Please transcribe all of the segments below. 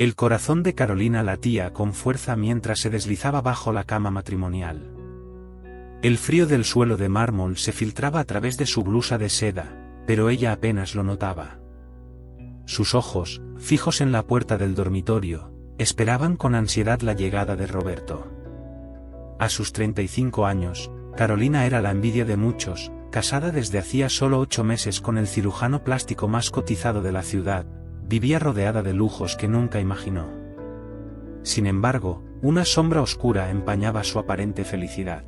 El corazón de Carolina latía con fuerza mientras se deslizaba bajo la cama matrimonial. El frío del suelo de mármol se filtraba a través de su blusa de seda, pero ella apenas lo notaba. Sus ojos, fijos en la puerta del dormitorio, esperaban con ansiedad la llegada de Roberto. A sus 35 años, Carolina era la envidia de muchos, casada desde hacía solo 8 meses con el cirujano plástico más cotizado de la ciudad, vivía rodeada de lujos que nunca imaginó. Sin embargo, una sombra oscura empañaba su aparente felicidad.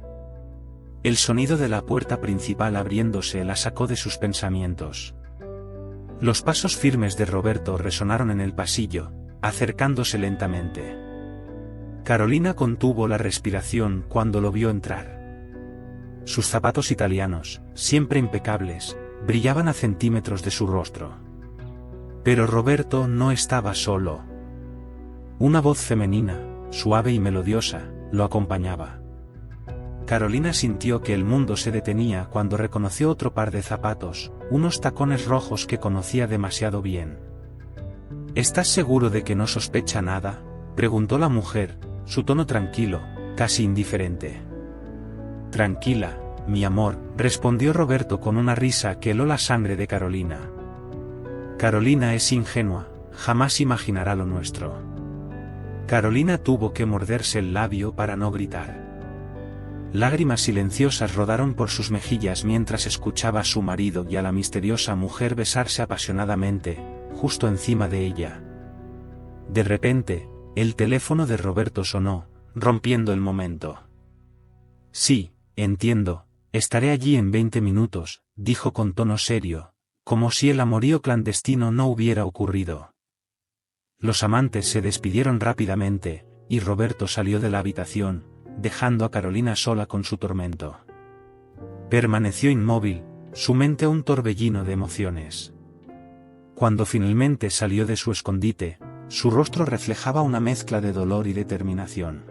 El sonido de la puerta principal abriéndose la sacó de sus pensamientos. Los pasos firmes de Roberto resonaron en el pasillo, acercándose lentamente. Carolina contuvo la respiración cuando lo vio entrar. Sus zapatos italianos, siempre impecables, brillaban a centímetros de su rostro. Pero Roberto no estaba solo. Una voz femenina, suave y melodiosa, lo acompañaba. Carolina sintió que el mundo se detenía cuando reconoció otro par de zapatos, unos tacones rojos que conocía demasiado bien. ¿Estás seguro de que no sospecha nada?, preguntó la mujer, su tono tranquilo, casi indiferente. Tranquila, mi amor, respondió Roberto con una risa que heló la sangre de Carolina. Carolina es ingenua, jamás imaginará lo nuestro. Carolina tuvo que morderse el labio para no gritar. Lágrimas silenciosas rodaron por sus mejillas mientras escuchaba a su marido y a la misteriosa mujer besarse apasionadamente, justo encima de ella. De repente, el teléfono de Roberto sonó, rompiendo el momento. Sí, entiendo, estaré allí en 20 minutos, dijo con tono serio, como si el amorío clandestino no hubiera ocurrido. Los amantes se despidieron rápidamente, y Roberto salió de la habitación, dejando a Carolina sola con su tormento. Permaneció inmóvil, su mente un torbellino de emociones. Cuando finalmente salió de su escondite, su rostro reflejaba una mezcla de dolor y determinación.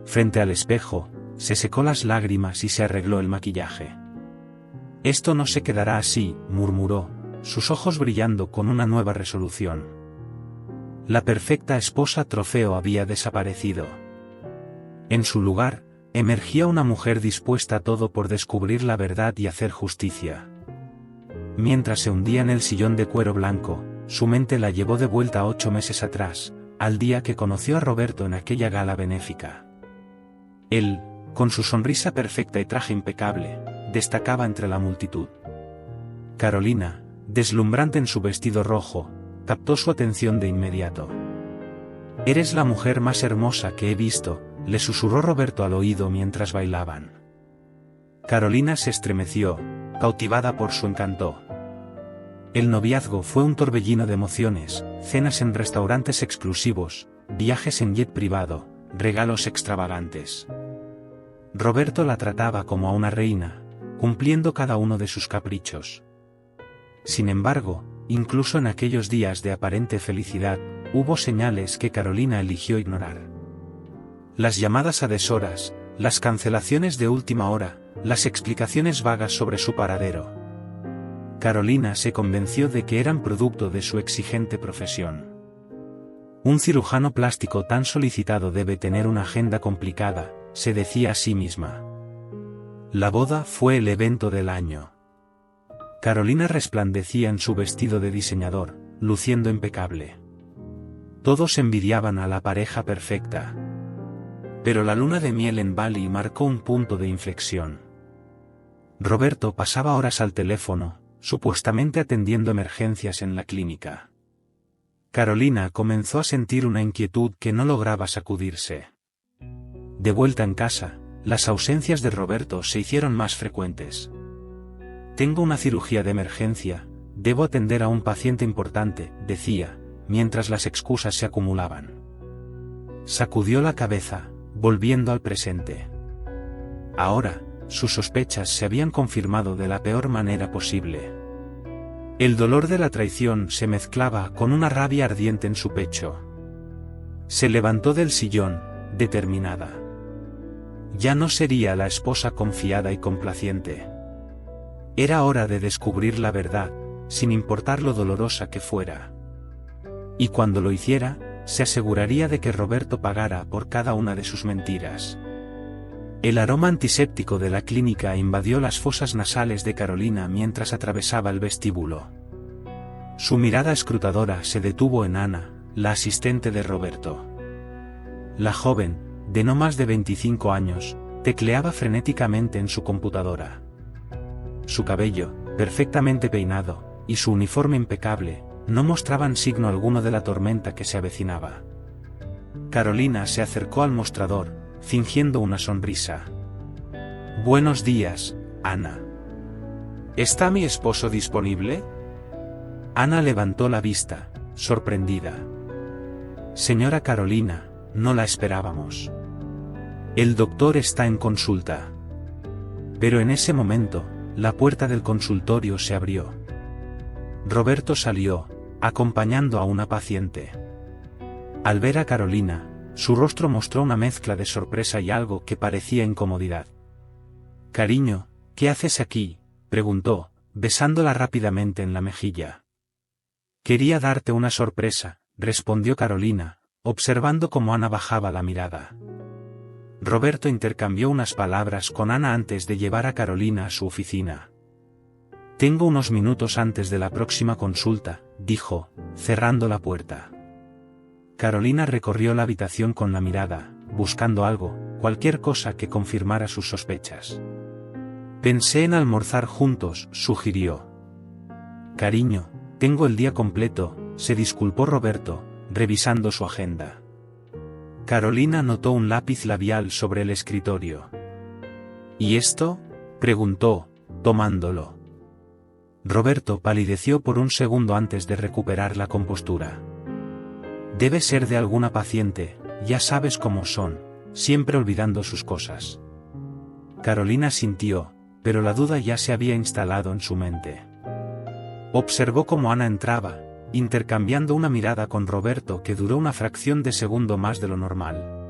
Frente al espejo, se secó las lágrimas y se arregló el maquillaje. Esto no se quedará así, murmuró, sus ojos brillando con una nueva resolución. La perfecta esposa trofeo había desaparecido. En su lugar, emergía una mujer dispuesta a todo por descubrir la verdad y hacer justicia. Mientras se hundía en el sillón de cuero blanco, su mente la llevó de vuelta 8 meses atrás, al día que conoció a Roberto en aquella gala benéfica. Él, con su sonrisa perfecta y traje impecable, destacaba entre la multitud. Carolina, deslumbrante en su vestido rojo, captó su atención de inmediato. «Eres la mujer más hermosa que he visto», le susurró Roberto al oído mientras bailaban. Carolina se estremeció, cautivada por su encanto. El noviazgo fue un torbellino de emociones, cenas en restaurantes exclusivos, viajes en jet privado, regalos extravagantes. Roberto la trataba como a una reina, cumpliendo cada uno de sus caprichos. Sin embargo, incluso en aquellos días de aparente felicidad, hubo señales que Carolina eligió ignorar. Las llamadas a deshoras, las cancelaciones de última hora, las explicaciones vagas sobre su paradero. Carolina se convenció de que eran producto de su exigente profesión. Un cirujano plástico tan solicitado debe tener una agenda complicada, se decía a sí misma. La boda fue el evento del año. Carolina resplandecía en su vestido de diseñador, luciendo impecable. Todos envidiaban a la pareja perfecta. Pero la luna de miel en Bali marcó un punto de inflexión. Roberto pasaba horas al teléfono, supuestamente atendiendo emergencias en la clínica. Carolina comenzó a sentir una inquietud que no lograba sacudirse. De vuelta en casa, las ausencias de Roberto se hicieron más frecuentes. «Tengo una cirugía de emergencia, debo atender a un paciente importante», decía, mientras las excusas se acumulaban. Sacudió la cabeza, volviendo al presente. Ahora, sus sospechas se habían confirmado de la peor manera posible. El dolor de la traición se mezclaba con una rabia ardiente en su pecho. Se levantó del sillón, determinada. Ya no sería la esposa confiada y complaciente. Era hora de descubrir la verdad, sin importar lo dolorosa que fuera. Y cuando lo hiciera, se aseguraría de que Roberto pagara por cada una de sus mentiras. El aroma antiséptico de la clínica invadió las fosas nasales de Carolina mientras atravesaba el vestíbulo. Su mirada escrutadora se detuvo en Ana, la asistente de Roberto. La joven, de no más de 25 años, tecleaba frenéticamente en su computadora. Su cabello, perfectamente peinado, y su uniforme impecable, no mostraban signo alguno de la tormenta que se avecinaba. Carolina se acercó al mostrador, fingiendo una sonrisa. «Buenos días, Ana. ¿Está mi esposo disponible?» Ana levantó la vista, sorprendida. «Señora Carolina, no la esperábamos. El doctor está en consulta». Pero en ese momento, la puerta del consultorio se abrió. Roberto salió, acompañando a una paciente. Al ver a Carolina, su rostro mostró una mezcla de sorpresa y algo que parecía incomodidad. «Cariño, ¿qué haces aquí?», preguntó, besándola rápidamente en la mejilla. «Quería darte una sorpresa», respondió Carolina, observando cómo Ana bajaba la mirada. Roberto intercambió unas palabras con Ana antes de llevar a Carolina a su oficina. «Tengo unos minutos antes de la próxima consulta», dijo, cerrando la puerta. Carolina recorrió la habitación con la mirada, buscando algo, cualquier cosa que confirmara sus sospechas. «Pensé en almorzar juntos», sugirió. «Cariño, tengo el día completo», se disculpó Roberto, revisando su agenda. Carolina notó un lápiz labial sobre el escritorio. «¿Y esto?», preguntó, tomándolo. Roberto palideció por un segundo antes de recuperar la compostura. «Debe ser de alguna paciente, ya sabes cómo son, siempre olvidando sus cosas». Carolina sintió, pero la duda ya se había instalado en su mente. Observó cómo Ana entraba, intercambiando una mirada con Roberto que duró una fracción de segundo más de lo normal.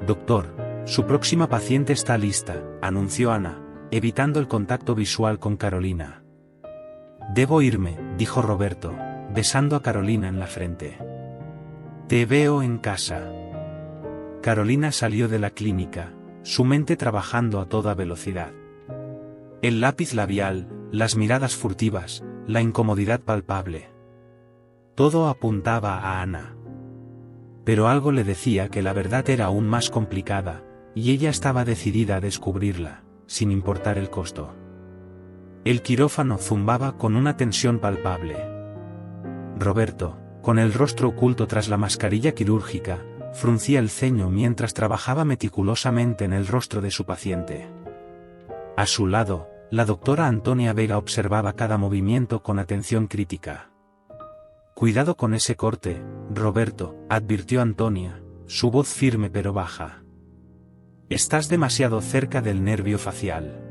«Doctor, su próxima paciente está lista», anunció Ana, evitando el contacto visual con Carolina. «Debo irme», dijo Roberto, besando a Carolina en la frente. «Te veo en casa». Carolina salió de la clínica, su mente trabajando a toda velocidad. El lápiz labial, las miradas furtivas, la incomodidad palpable. Todo apuntaba a Ana. Pero algo le decía que la verdad era aún más complicada, y ella estaba decidida a descubrirla, sin importar el costo. El quirófano zumbaba con una tensión palpable. Roberto, con el rostro oculto tras la mascarilla quirúrgica, fruncía el ceño mientras trabajaba meticulosamente en el rostro de su paciente. A su lado, la doctora Antonia Vega observaba cada movimiento con atención crítica. «Cuidado con ese corte, Roberto», advirtió Antonia, su voz firme pero baja. «Estás demasiado cerca del nervio facial».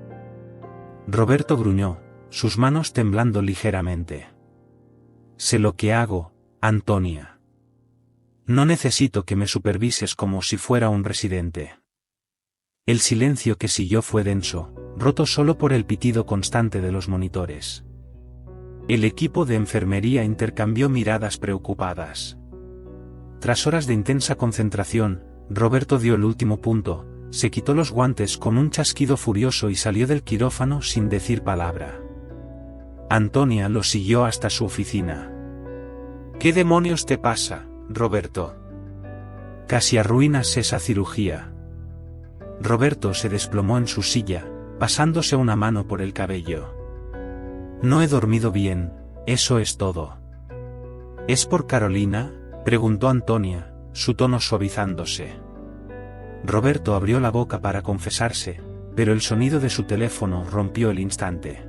Roberto gruñó, sus manos temblando ligeramente. «Sé lo que hago, Antonia. No necesito que me supervises como si fuera un residente». El silencio que siguió fue denso, roto solo por el pitido constante de los monitores. El equipo de enfermería intercambió miradas preocupadas. Tras horas de intensa concentración, Roberto dio el último punto, se quitó los guantes con un chasquido furioso y salió del quirófano sin decir palabra. Antonia lo siguió hasta su oficina. «¿Qué demonios te pasa, Roberto? Casi arruinas esa cirugía». Roberto se desplomó en su silla, pasándose una mano por el cabello. «No he dormido bien, eso es todo». «¿Es por Carolina?», preguntó Antonia, su tono suavizándose. Roberto abrió la boca para confesarse, pero el sonido de su teléfono rompió el instante.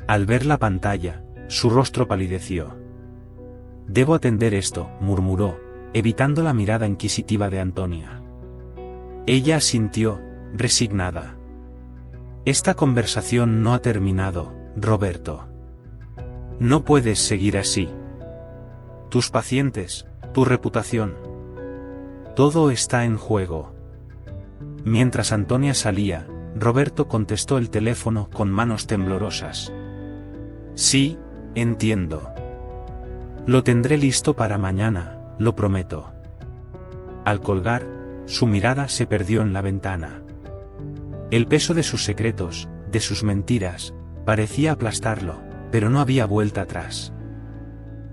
Al ver la pantalla, su rostro palideció. «Debo atender esto», murmuró, evitando la mirada inquisitiva de Antonia. Ella asintió, resignada. «Esta conversación no ha terminado, Roberto. No puedes seguir así. Tus pacientes, tu reputación. Todo está en juego». Mientras Antonia salía, Roberto contestó el teléfono con manos temblorosas. «Sí, entiendo. Lo tendré listo para mañana», lo prometo. Al colgar, su mirada se perdió en la ventana. El peso de sus secretos, de sus mentiras, parecía aplastarlo, pero no había vuelta atrás.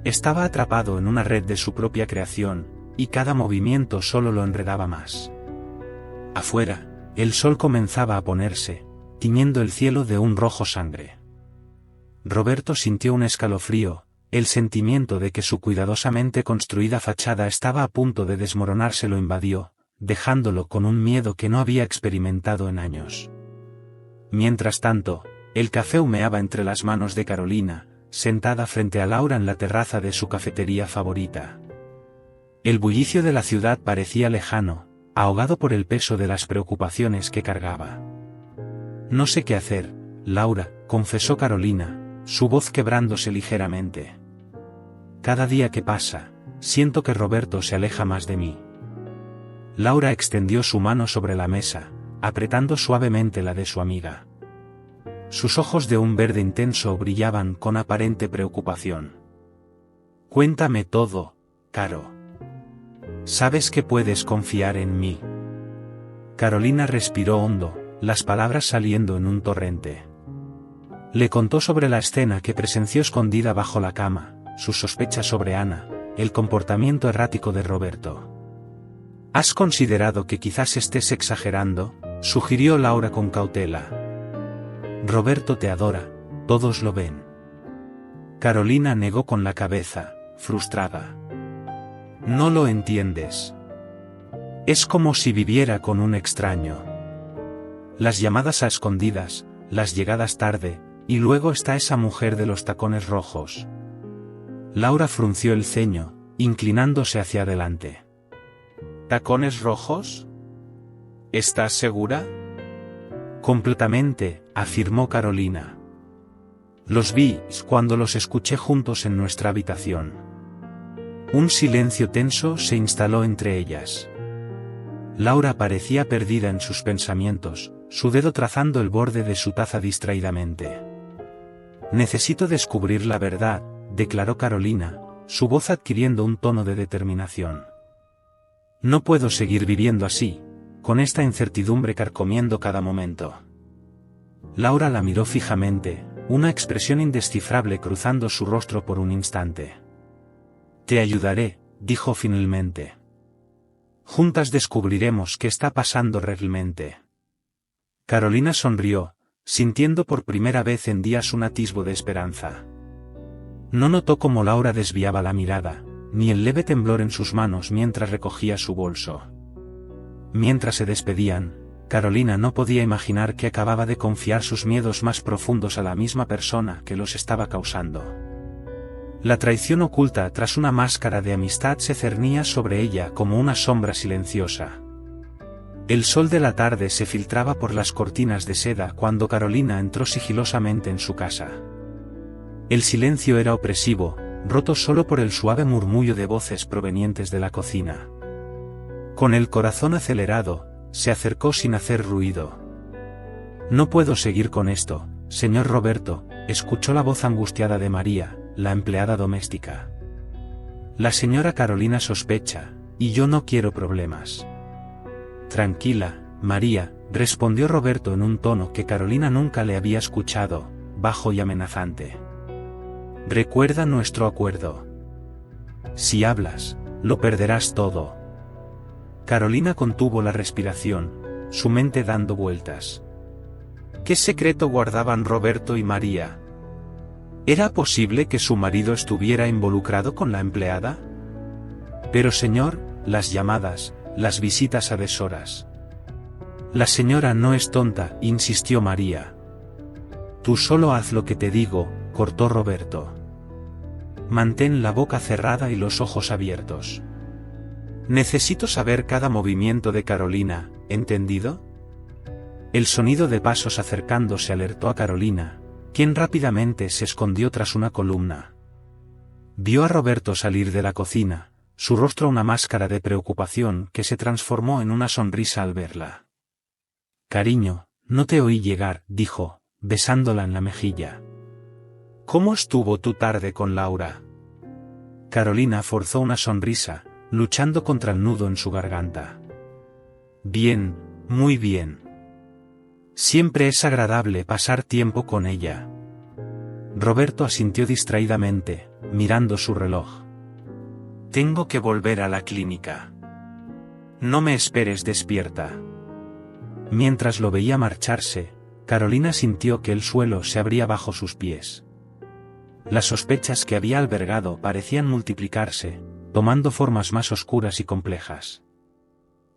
Estaba atrapado en una red de su propia creación, y cada movimiento solo lo enredaba más. Afuera, el sol comenzaba a ponerse, tiñendo el cielo de un rojo sangre. Roberto sintió un escalofrío, el sentimiento de que su cuidadosamente construida fachada estaba a punto de desmoronarse lo invadió, dejándolo con un miedo que no había experimentado en años. Mientras tanto, el café humeaba entre las manos de Carolina, sentada frente a Laura en la terraza de su cafetería favorita. El bullicio de la ciudad parecía lejano, ahogado por el peso de las preocupaciones que cargaba. No sé qué hacer, Laura, confesó Carolina, su voz quebrándose ligeramente. Cada día que pasa, siento que Roberto se aleja más de mí. Laura extendió su mano sobre la mesa, apretando suavemente la de su amiga. Sus ojos de un verde intenso brillaban con aparente preocupación. Cuéntame todo, Caro. Sabes que puedes confiar en mí. Carolina respiró hondo, las palabras saliendo en un torrente. Le contó sobre la escena que presenció escondida bajo la cama, sus sospechas sobre Ana, el comportamiento errático de Roberto. ¿Has considerado que quizás estés exagerando?, sugirió Laura con cautela. Roberto te adora, todos lo ven. Carolina negó con la cabeza, frustrada. No lo entiendes. Es como si viviera con un extraño. Las llamadas a escondidas, las llegadas tarde, y luego está esa mujer de los tacones rojos. Laura frunció el ceño, inclinándose hacia adelante. ¿Tacones rojos? ¿Estás segura? Completamente, afirmó Carolina. Los vi cuando los escuché juntos en nuestra habitación. Un silencio tenso se instaló entre ellas. Laura parecía perdida en sus pensamientos, su dedo trazando el borde de su taza distraídamente. Necesito descubrir la verdad, declaró Carolina, su voz adquiriendo un tono de determinación. No puedo seguir viviendo así, con esta incertidumbre carcomiendo cada momento. Laura la miró fijamente, una expresión indescifrable cruzando su rostro por un instante. Te ayudaré, dijo finalmente. Juntas descubriremos qué está pasando realmente. Carolina sonrió, sintiendo por primera vez en días un atisbo de esperanza. No notó cómo Laura desviaba la mirada, ni el leve temblor en sus manos mientras recogía su bolso. Mientras se despedían, Carolina no podía imaginar que acababa de confiar sus miedos más profundos a la misma persona que los estaba causando. La traición oculta tras una máscara de amistad se cernía sobre ella como una sombra silenciosa. El sol de la tarde se filtraba por las cortinas de seda cuando Carolina entró sigilosamente en su casa. El silencio era opresivo, roto solo por el suave murmullo de voces provenientes de la cocina. Con el corazón acelerado, se acercó sin hacer ruido. No puedo seguir con esto, señor Roberto, escuchó la voz angustiada de María, la empleada doméstica. La señora Carolina sospecha, y yo no quiero problemas. Tranquila, María, respondió Roberto en un tono que Carolina nunca le había escuchado, bajo y amenazante. Recuerda nuestro acuerdo. Si hablas, lo perderás todo. Carolina contuvo la respiración, su mente dando vueltas. ¿Qué secreto guardaban Roberto y María? ¿Era posible que su marido estuviera involucrado con la empleada? Pero señor, las llamadas, las visitas a deshoras. La señora no es tonta, insistió María. Tú solo haz lo que te digo, cortó Roberto. Mantén la boca cerrada y los ojos abiertos. Necesito saber cada movimiento de Carolina, ¿entendido? El sonido de pasos acercándose alertó a Carolina, quien rápidamente se escondió tras una columna. Vio a Roberto salir de la cocina, su rostro una máscara de preocupación que se transformó en una sonrisa al verla. Cariño, no te oí llegar, dijo, besándola en la mejilla. ¿Cómo estuvo tu tarde con Laura? Carolina forzó una sonrisa, luchando contra el nudo en su garganta. Bien, muy bien. Siempre es agradable pasar tiempo con ella. Roberto asintió distraídamente, mirando su reloj. Tengo que volver a la clínica. No me esperes despierta. Mientras lo veía marcharse, Carolina sintió que el suelo se abría bajo sus pies. Las sospechas que había albergado parecían multiplicarse, tomando formas más oscuras y complejas.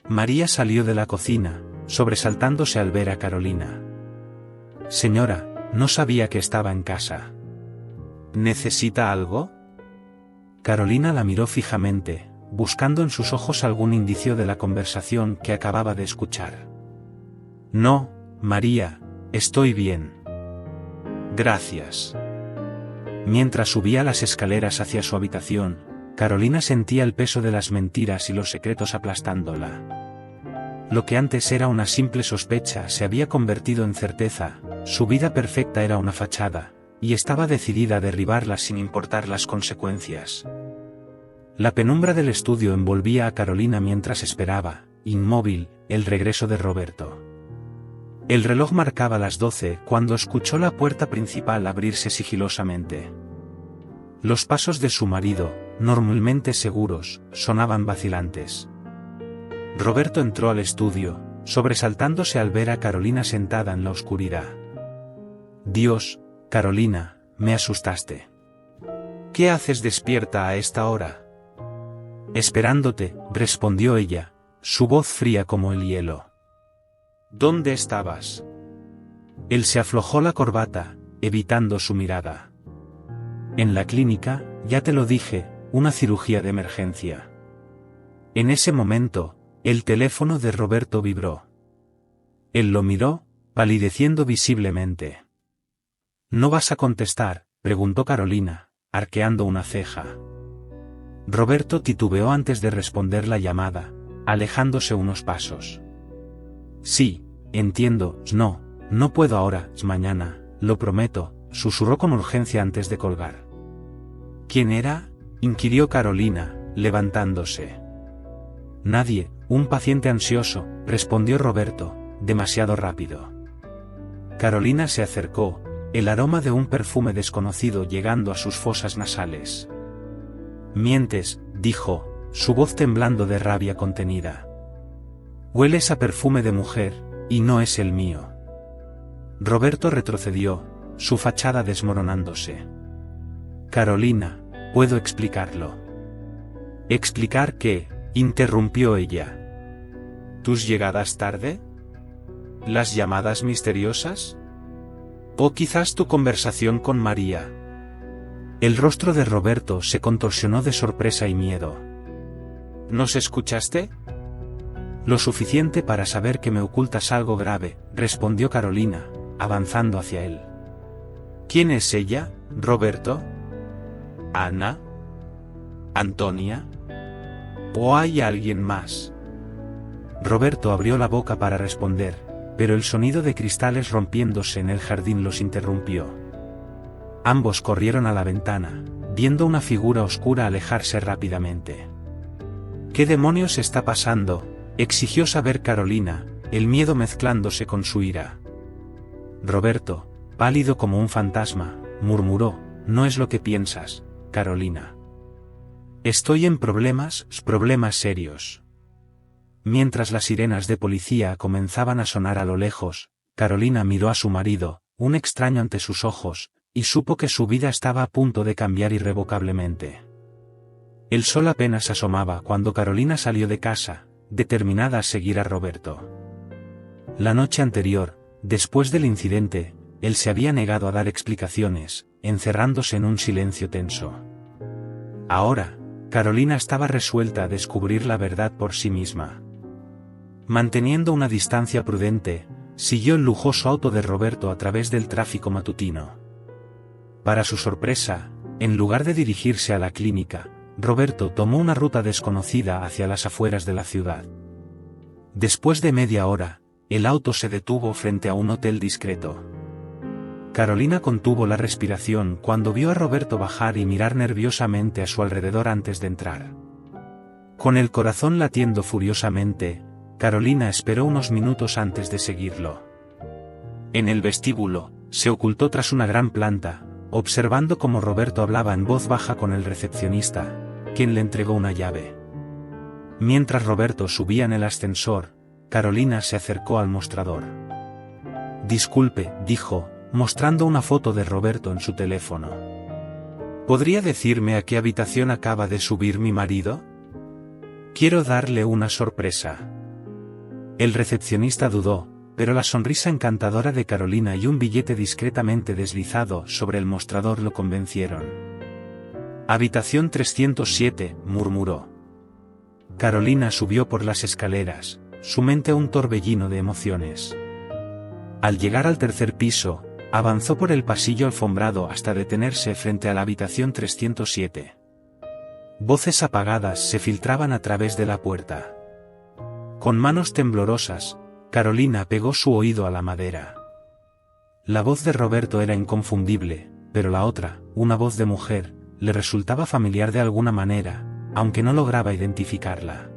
María salió de la cocina, sobresaltándose al ver a Carolina. Señora, no sabía que estaba en casa. ¿Necesita algo? Carolina la miró fijamente, buscando en sus ojos algún indicio de la conversación que acababa de escuchar. No, María, estoy bien. Gracias. Mientras subía las escaleras hacia su habitación, Carolina sentía el peso de las mentiras y los secretos aplastándola. Lo que antes era una simple sospecha se había convertido en certeza, su vida perfecta era una fachada, y estaba decidida a derribarla sin importar las consecuencias. La penumbra del estudio envolvía a Carolina mientras esperaba, inmóvil, el regreso de Roberto. El reloj marcaba las 12 cuando escuchó la puerta principal abrirse sigilosamente. Los pasos de su marido, normalmente seguros, sonaban vacilantes. Roberto entró al estudio, sobresaltándose al ver a Carolina sentada en la oscuridad. Dios, Carolina, me asustaste. ¿Qué haces despierta a esta hora? Esperándote, respondió ella, su voz fría como el hielo. ¿Dónde estabas? Él se aflojó la corbata, evitando su mirada. En la clínica, ya te lo dije, una cirugía de emergencia. En ese momento, el teléfono de Roberto vibró. Él lo miró, palideciendo visiblemente. ¿No vas a contestar?, preguntó Carolina, arqueando una ceja. Roberto titubeó antes de responder la llamada, alejándose unos pasos. Sí, entiendo, no puedo ahora, mañana, lo prometo, susurró con urgencia antes de colgar. ¿Quién era?, inquirió Carolina, levantándose. Nadie, un paciente ansioso, respondió Roberto, demasiado rápido. Carolina se acercó, el aroma de un perfume desconocido llegando a sus fosas nasales. Mientes, dijo, su voz temblando de rabia contenida. Hueles a perfume de mujer, y no es el mío. Roberto retrocedió, su fachada desmoronándose. Carolina, puedo explicarlo. ¿Explicar qué?, interrumpió ella. ¿Tus llegadas tarde? ¿Las llamadas misteriosas? ¿O quizás tu conversación con María? El rostro de Roberto se contorsionó de sorpresa y miedo. ¿Nos escuchaste? Lo suficiente para saber que me ocultas algo grave, respondió Carolina, avanzando hacia él. ¿Quién es ella, Roberto? ¿Ana? ¿Antonia? ¿O hay alguien más? Roberto abrió la boca para responder, pero el sonido de cristales rompiéndose en el jardín los interrumpió. Ambos corrieron a la ventana, viendo una figura oscura alejarse rápidamente. ¿Qué demonios está pasando?, exigió saber Carolina, el miedo mezclándose con su ira. Roberto, pálido como un fantasma, murmuró, no es lo que piensas, Carolina. Estoy en problemas serios. Mientras las sirenas de policía comenzaban a sonar a lo lejos, Carolina miró a su marido, un extraño ante sus ojos, y supo que su vida estaba a punto de cambiar irrevocablemente. El sol apenas asomaba cuando Carolina salió de casa, determinada a seguir a Roberto. La noche anterior, después del incidente, él se había negado a dar explicaciones, encerrándose en un silencio tenso. Ahora, Carolina estaba resuelta a descubrir la verdad por sí misma. Manteniendo una distancia prudente, siguió el lujoso auto de Roberto a través del tráfico matutino. Para su sorpresa, en lugar de dirigirse a la clínica, Roberto tomó una ruta desconocida hacia las afueras de la ciudad. Después de media hora, el auto se detuvo frente a un hotel discreto. Carolina contuvo la respiración cuando vio a Roberto bajar y mirar nerviosamente a su alrededor antes de entrar. Con el corazón latiendo furiosamente, Carolina esperó unos minutos antes de seguirlo. En el vestíbulo, se ocultó tras una gran planta, observando cómo Roberto hablaba en voz baja con el recepcionista, quien le entregó una llave. Mientras Roberto subía en el ascensor, Carolina se acercó al mostrador. «Disculpe», dijo, mostrando una foto de Roberto en su teléfono. «¿Podría decirme a qué habitación acaba de subir mi marido? Quiero darle una sorpresa». El recepcionista dudó, pero la sonrisa encantadora de Carolina y un billete discretamente deslizado sobre el mostrador lo convencieron. «Habitación 307», murmuró. Carolina subió por las escaleras, su mente un torbellino de emociones. Al llegar al tercer piso, avanzó por el pasillo alfombrado hasta detenerse frente a la habitación 307. Voces apagadas se filtraban a través de la puerta. Con manos temblorosas, Carolina pegó su oído a la madera. La voz de Roberto era inconfundible, pero la otra, una voz de mujer, le resultaba familiar de alguna manera, aunque no lograba identificarla.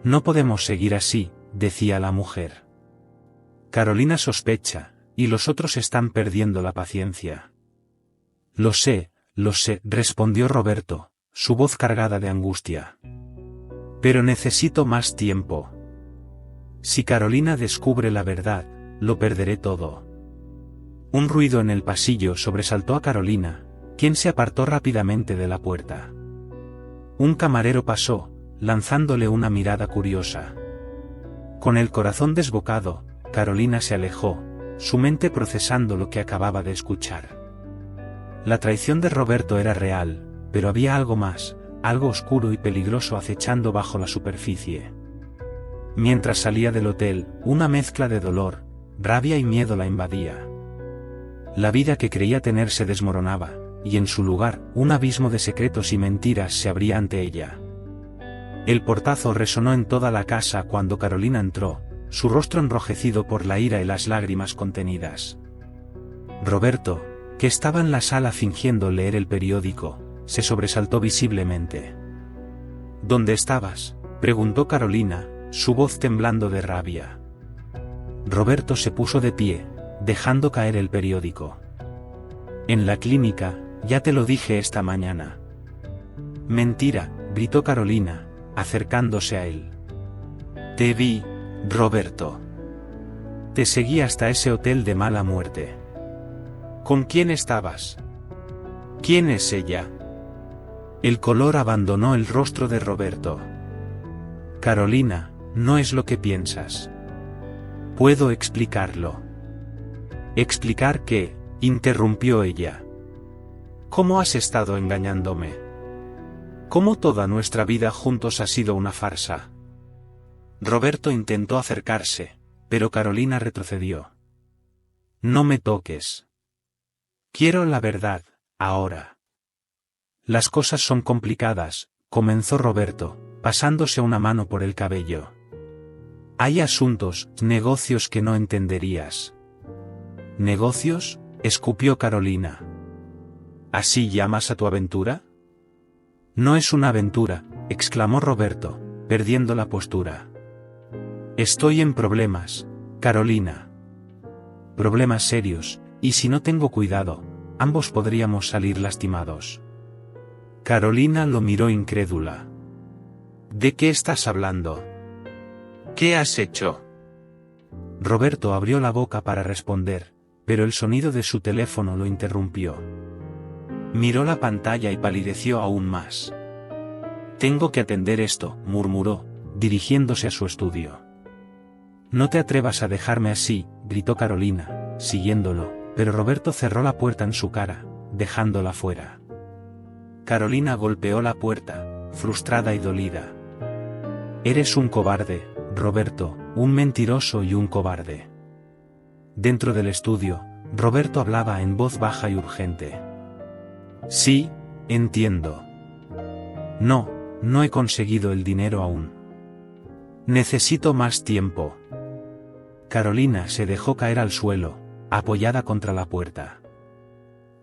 «No podemos seguir así», decía la mujer. «Carolina sospecha, y los otros están perdiendo la paciencia». lo sé», respondió Roberto, su voz cargada de angustia. «Pero necesito más tiempo. Si Carolina descubre la verdad, lo perderé todo». Un ruido en el pasillo sobresaltó a Carolina, quien se apartó rápidamente de la puerta. Un camarero pasó, lanzándole una mirada curiosa. Con el corazón desbocado, Carolina se alejó, su mente procesando lo que acababa de escuchar. La traición de Roberto era real, pero había algo más, algo oscuro y peligroso acechando bajo la superficie. Mientras salía del hotel, una mezcla de dolor, rabia y miedo la invadía. La vida que creía tener se desmoronaba, y en su lugar, un abismo de secretos y mentiras se abría ante ella. El portazo resonó en toda la casa cuando Carolina entró, su rostro enrojecido por la ira y las lágrimas contenidas. Roberto, que estaba en la sala fingiendo leer el periódico, se sobresaltó visiblemente. «¿Dónde estabas?», preguntó Carolina, su voz temblando de rabia. Roberto se puso de pie, dejando caer el periódico. «En la clínica, ya te lo dije esta mañana». «Mentira», gritó Carolina, acercándose a él. «Te vi, Roberto. Te seguí hasta ese hotel de mala muerte. ¿Con quién estabas? ¿Quién es ella?». El color abandonó el rostro de Roberto. «Carolina, no es lo que piensas. Puedo explicarlo». «¿Explicar qué?», interrumpió ella. «¿Cómo has estado engañándome? ¿Cómo toda nuestra vida juntos ha sido una farsa?». Roberto intentó acercarse, pero Carolina retrocedió. «No me toques. Quiero la verdad, ahora». «Las cosas son complicadas», comenzó Roberto, pasándose una mano por el cabello. «Hay asuntos, negocios que no entenderías». «¿Negocios?», escupió Carolina. «¿Así llamas a tu aventura?». «No es una aventura», exclamó Roberto, perdiendo la postura. «Estoy en problemas, Carolina. Problemas serios, y si no tengo cuidado, ambos podríamos salir lastimados». Carolina lo miró incrédula. «¿De qué estás hablando? ¿Qué has hecho?». Roberto abrió la boca para responder, pero el sonido de su teléfono lo interrumpió. Miró la pantalla y palideció aún más. «Tengo que atender esto», murmuró, dirigiéndose a su estudio. «No te atrevas a dejarme así», gritó Carolina, siguiéndolo, pero Roberto cerró la puerta en su cara, dejándola fuera. Carolina golpeó la puerta, frustrada y dolida. «Eres un cobarde, Roberto, un mentiroso y un cobarde». Dentro del estudio, Roberto hablaba en voz baja y urgente. «Sí, entiendo. No he conseguido el dinero aún. Necesito más tiempo». Carolina se dejó caer al suelo, apoyada contra la puerta.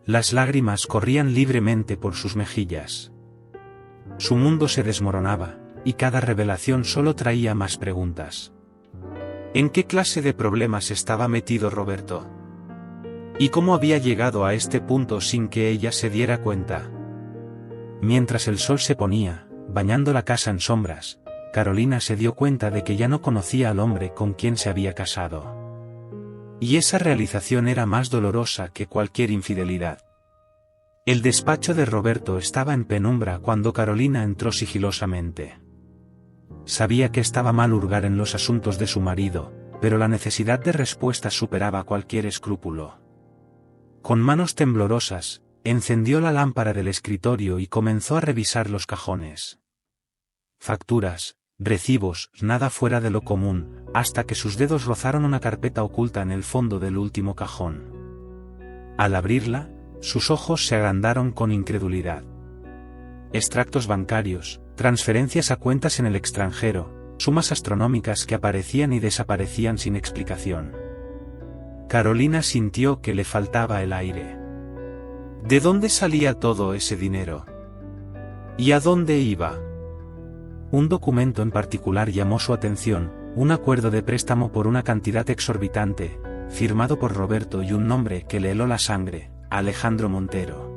Las lágrimas corrían libremente por sus mejillas. Su mundo se desmoronaba, y cada revelación solo traía más preguntas. ¿En qué clase de problemas estaba metido Roberto? ¿Y cómo había llegado a este punto sin que ella se diera cuenta? Mientras el sol se ponía, bañando la casa en sombras, Carolina se dio cuenta de que ya no conocía al hombre con quien se había casado. Y esa realización era más dolorosa que cualquier infidelidad. El despacho de Roberto estaba en penumbra cuando Carolina entró sigilosamente. Sabía que estaba mal hurgar en los asuntos de su marido, pero la necesidad de respuestas superaba cualquier escrúpulo. Con manos temblorosas, encendió la lámpara del escritorio y comenzó a revisar los cajones. Facturas, recibos, nada fuera de lo común, hasta que sus dedos rozaron una carpeta oculta en el fondo del último cajón. Al abrirla, sus ojos se agrandaron con incredulidad. Extractos bancarios, transferencias a cuentas en el extranjero, sumas astronómicas que aparecían y desaparecían sin explicación. Carolina sintió que le faltaba el aire. ¿De dónde salía todo ese dinero? ¿Y a dónde iba? Un documento en particular llamó su atención, un acuerdo de préstamo por una cantidad exorbitante, firmado por Roberto y un nombre que le heló la sangre, Alejandro Montero.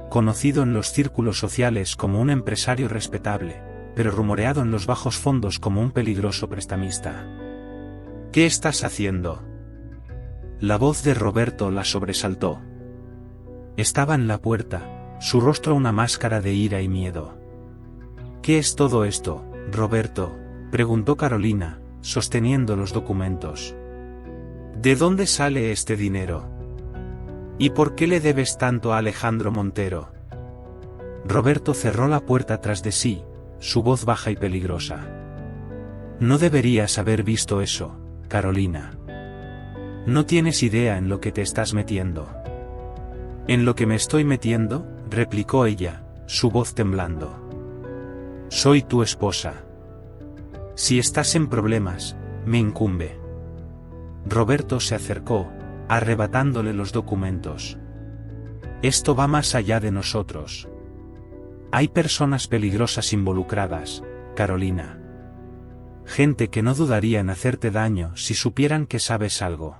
Conocido en los círculos sociales como un empresario respetable, pero rumoreado en los bajos fondos como un peligroso prestamista. ¿Qué estás haciendo? La voz de Roberto la sobresaltó. Estaba en la puerta, su rostro una máscara de ira y miedo. ¿Qué es todo esto, Roberto?, preguntó Carolina, sosteniendo los documentos. ¿De dónde sale este dinero? ¿Y por qué le debes tanto a Alejandro Montero? Roberto cerró la puerta tras de sí, su voz baja y peligrosa. No deberías haber visto eso, Carolina. No tienes idea en lo que te estás metiendo. ¿En lo que me estoy metiendo?, replicó ella, su voz temblando. Soy tu esposa. Si estás en problemas, me incumbe. Roberto se acercó, arrebatándole los documentos. Esto va más allá de nosotros. Hay personas peligrosas involucradas, Carolina. Gente que no dudaría en hacerte daño si supieran que sabes algo.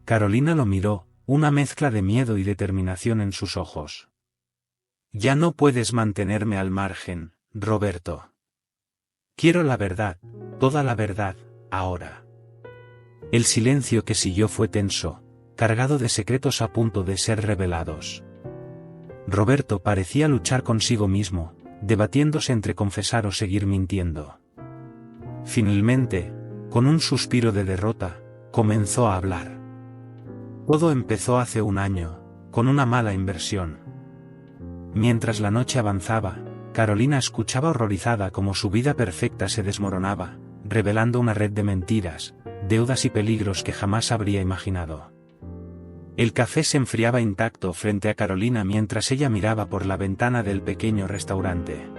Carolina lo miró, una mezcla de miedo y determinación en sus ojos. Ya no puedes mantenerme al margen, Roberto. Quiero la verdad, toda la verdad, ahora. El silencio que siguió fue tenso, cargado de secretos a punto de ser revelados. Roberto parecía luchar consigo mismo, debatiéndose entre confesar o seguir mintiendo. Finalmente, con un suspiro de derrota, comenzó a hablar. Todo empezó hace un año, con una mala inversión. Mientras la noche avanzaba, Carolina escuchaba horrorizada cómo su vida perfecta se desmoronaba, revelando una red de mentiras, deudas y peligros que jamás habría imaginado. El café se enfriaba intacto frente a Carolina mientras ella miraba por la ventana del pequeño restaurante.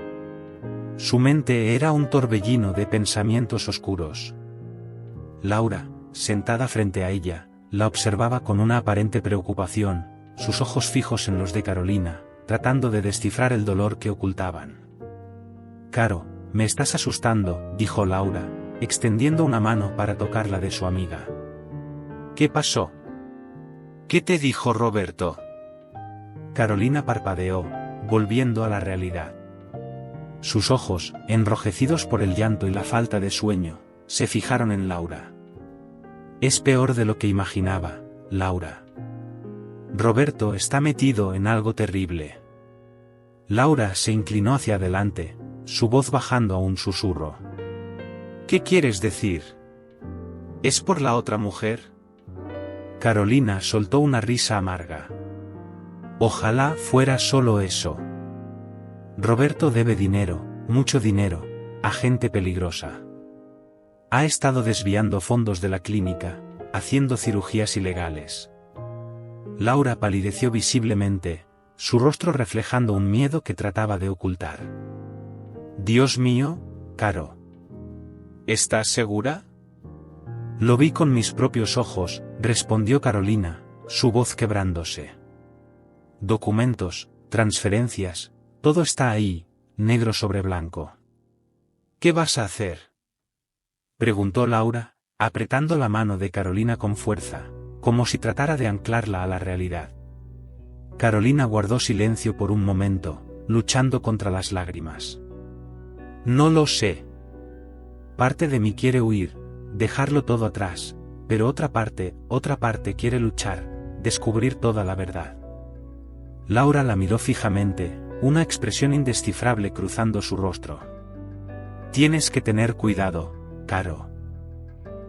Su mente era un torbellino de pensamientos oscuros. Laura, sentada frente a ella, la observaba con una aparente preocupación, sus ojos fijos en los de Carolina, tratando de descifrar el dolor que ocultaban. Caro, me estás asustando, dijo Laura, extendiendo una mano para tocar la de su amiga. ¿Qué pasó? ¿Qué te dijo Roberto? Carolina parpadeó, volviendo a la realidad. Sus ojos, enrojecidos por el llanto y la falta de sueño, se fijaron en Laura. Es peor de lo que imaginaba, Laura. Roberto está metido en algo terrible. Laura se inclinó hacia adelante, su voz bajando a un susurro. ¿Qué quieres decir? ¿Es por la otra mujer? Carolina soltó una risa amarga. Ojalá fuera solo eso. Roberto debe dinero, mucho dinero, a gente peligrosa. Ha estado desviando fondos de la clínica, haciendo cirugías ilegales. Laura palideció visiblemente, su rostro reflejando un miedo que trataba de ocultar. Dios mío, Caro. ¿Estás segura? Lo vi con mis propios ojos, respondió Carolina, su voz quebrándose. Documentos, transferencias, todo está ahí, negro sobre blanco. ¿Qué vas a hacer?, preguntó Laura, apretando la mano de Carolina con fuerza, como si tratara de anclarla a la realidad. Carolina guardó silencio por un momento, luchando contra las lágrimas. No lo sé. Parte de mí quiere huir, dejarlo todo atrás, pero otra parte quiere luchar, descubrir toda la verdad. Laura la miró fijamente, una expresión indescifrable cruzando su rostro. Tienes que tener cuidado, Caro.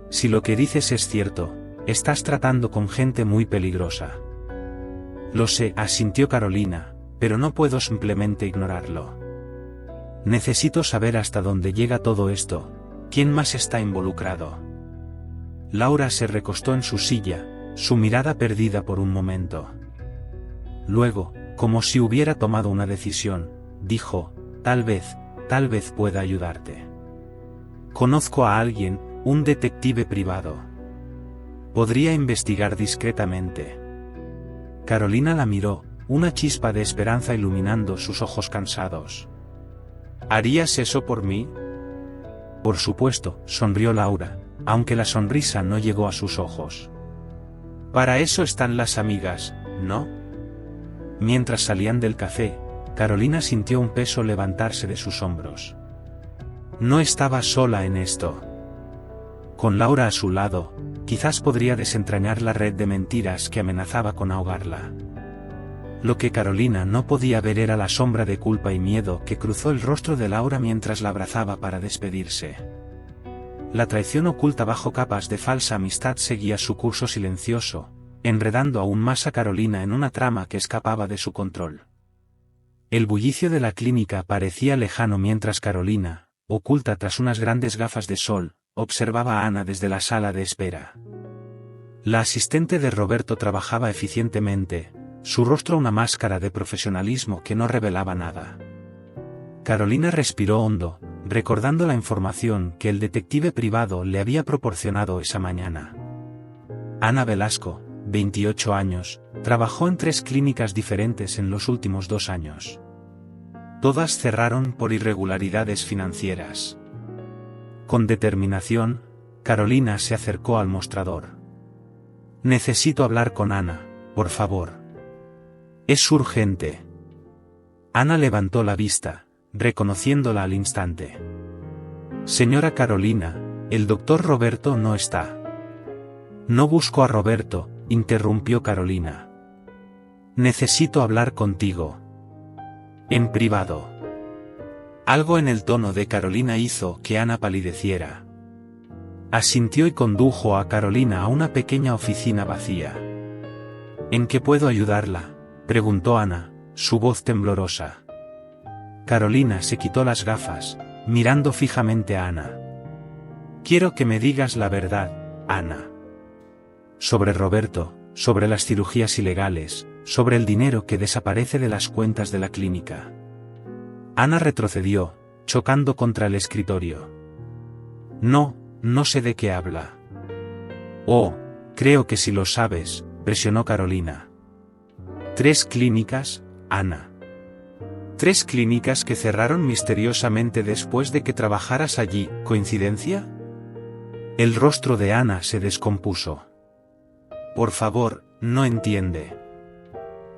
Si lo que dices es cierto, estás tratando con gente muy peligrosa. Lo sé, asintió Carolina, pero no puedo simplemente ignorarlo. Necesito saber hasta dónde llega todo esto, quién más está involucrado. Laura se recostó en su silla, su mirada perdida por un momento. Luego, como si hubiera tomado una decisión, dijo, tal vez pueda ayudarte. Conozco a alguien, un detective privado. Podría investigar discretamente. Carolina la miró, una chispa de esperanza iluminando sus ojos cansados. ¿Harías eso por mí? Por supuesto, sonrió Laura, aunque la sonrisa no llegó a sus ojos. Para eso están las amigas, ¿no? Mientras salían del café, Carolina sintió un peso levantarse de sus hombros. No estaba sola en esto. Con Laura a su lado, quizás podría desentrañar la red de mentiras que amenazaba con ahogarla. Lo que Carolina no podía ver era la sombra de culpa y miedo que cruzó el rostro de Laura mientras la abrazaba para despedirse. La traición oculta bajo capas de falsa amistad seguía su curso silencioso, enredando aún más a Carolina en una trama que escapaba de su control. El bullicio de la clínica parecía lejano mientras Carolina, oculta tras unas grandes gafas de sol, observaba a Ana desde la sala de espera. La asistente de Roberto trabajaba eficientemente, su rostro una máscara de profesionalismo que no revelaba nada. Carolina respiró hondo, recordando la información que el detective privado le había proporcionado esa mañana. Ana Velasco, 28 años, trabajó en 3 clínicas diferentes en los últimos 2 años. Todas cerraron por irregularidades financieras. Con determinación, Carolina se acercó al mostrador. Necesito hablar con Ana, por favor. Es urgente. Ana levantó la vista, reconociéndola al instante. Señora Carolina, el doctor Roberto no está. No busco a Roberto, interrumpió Carolina. Necesito hablar contigo. En privado. Algo en el tono de Carolina hizo que Ana palideciera. Asintió y condujo a Carolina a una pequeña oficina vacía. ¿En qué puedo ayudarla?, preguntó Ana, su voz temblorosa. Carolina se quitó las gafas, mirando fijamente a Ana. Quiero que me digas la verdad, Ana. Sobre Roberto, sobre las cirugías ilegales, sobre el dinero que desaparece de las cuentas de la clínica. Ana retrocedió, chocando contra el escritorio. No sé de qué habla. Oh, creo que sí lo sabes, presionó Carolina. 3 clínicas, Ana. 3 clínicas que cerraron misteriosamente después de que trabajaras allí, ¿coincidencia? El rostro de Ana se descompuso. Por favor, no entiende.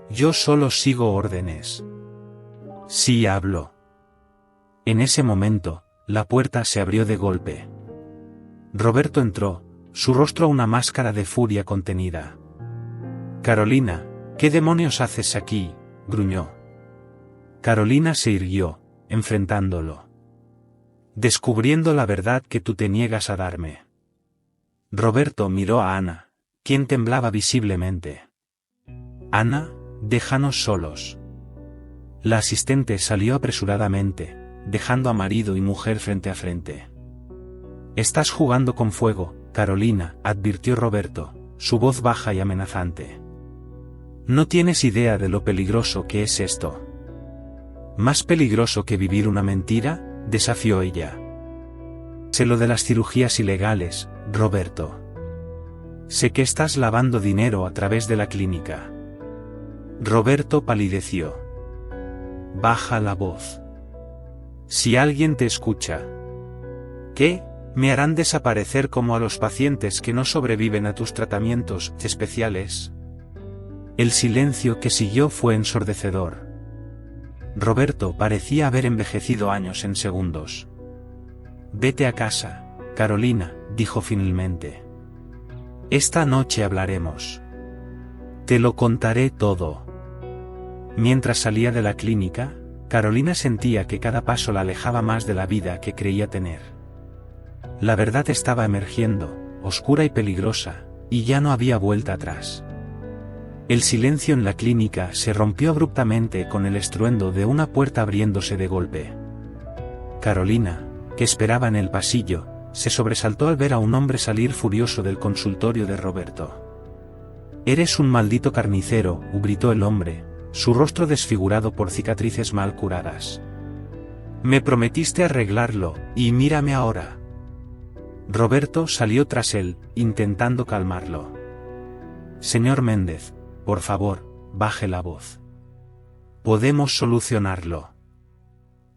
Yo solo sigo órdenes. Sí hablo. En ese momento, la puerta se abrió de golpe. Roberto entró, su rostro una máscara de furia contenida. Carolina, ¿qué demonios haces aquí?, gruñó. Carolina se irguió, enfrentándolo. Descubriendo la verdad que tú te niegas a darme. Roberto miró a Ana, quien temblaba visiblemente. Ana, déjanos solos. La asistente salió apresuradamente, dejando a marido y mujer frente a frente. Estás jugando con fuego, Carolina, advirtió Roberto, su voz baja y amenazante. No tienes idea de lo peligroso que es esto. ¿Más peligroso que vivir una mentira?, desafió ella. Sé lo de las cirugías ilegales, Roberto. Sé que estás lavando dinero a través de la clínica. Roberto palideció. Baja la voz. Si alguien te escucha. ¿Qué? ¿Me harán desaparecer como a los pacientes que no sobreviven a tus tratamientos especiales? El silencio que siguió fue ensordecedor. Roberto parecía haber envejecido años en segundos. Vete a casa, Carolina, dijo finalmente. Esta noche hablaremos. Te lo contaré todo. Mientras salía de la clínica, Carolina sentía que cada paso la alejaba más de la vida que creía tener. La verdad estaba emergiendo, oscura y peligrosa, y ya no había vuelta atrás. El silencio en la clínica se rompió abruptamente con el estruendo de una puerta abriéndose de golpe. Carolina, que esperaba en el pasillo, se sobresaltó al ver a un hombre salir furioso del consultorio de Roberto. «Eres un maldito carnicero», gritó el hombre, su rostro desfigurado por cicatrices mal curadas. «Me prometiste arreglarlo, y mírame ahora». Roberto salió tras él, intentando calmarlo. «Señor Méndez, por favor, baje la voz. Podemos solucionarlo».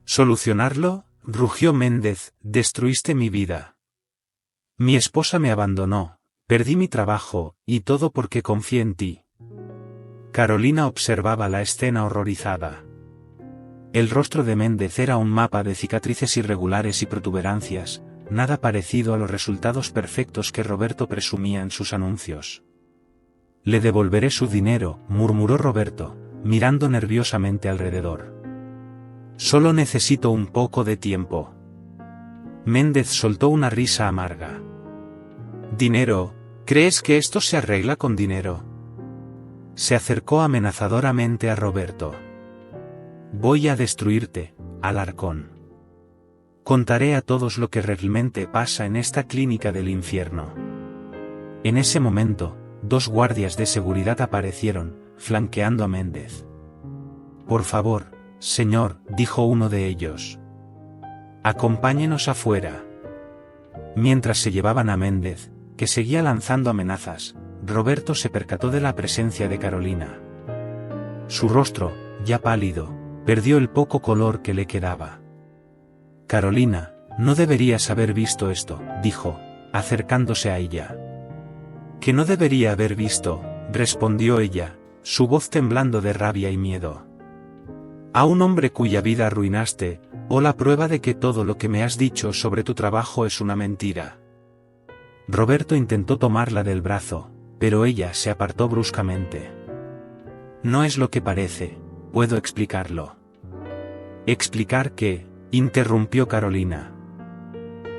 «¿Solucionarlo?», rugió Méndez, «destruiste mi vida. Mi esposa me abandonó, perdí mi trabajo, y todo porque confié en ti». Carolina observaba la escena horrorizada. El rostro de Méndez era un mapa de cicatrices irregulares y protuberancias, nada parecido a los resultados perfectos que Roberto presumía en sus anuncios. «Le devolveré su dinero», murmuró Roberto, mirando nerviosamente alrededor. «Solo necesito un poco de tiempo». Méndez soltó una risa amarga. «¿Dinero? ¿Crees que esto se arregla con dinero?». Se acercó amenazadoramente a Roberto. «Voy a destruirte, Alarcón. Contaré a todos lo que realmente pasa en esta clínica del infierno». En ese momento, dos guardias de seguridad aparecieron, flanqueando a Méndez. «Por favor, señor», dijo uno de ellos. «Acompáñenos afuera». Mientras se llevaban a Méndez, que seguía lanzando amenazas, Roberto se percató de la presencia de Carolina. Su rostro, ya pálido, perdió el poco color que le quedaba. «Carolina, no deberías haber visto esto», dijo, acercándose a ella. «¿Que no debería haber visto?», respondió ella, su voz temblando de rabia y miedo. «A un hombre cuya vida arruinaste, o la prueba de que todo lo que me has dicho sobre tu trabajo es una mentira». Roberto intentó tomarla del brazo, pero ella se apartó bruscamente. «No es lo que parece, puedo explicarlo». «¿Explicar qué?», interrumpió Carolina.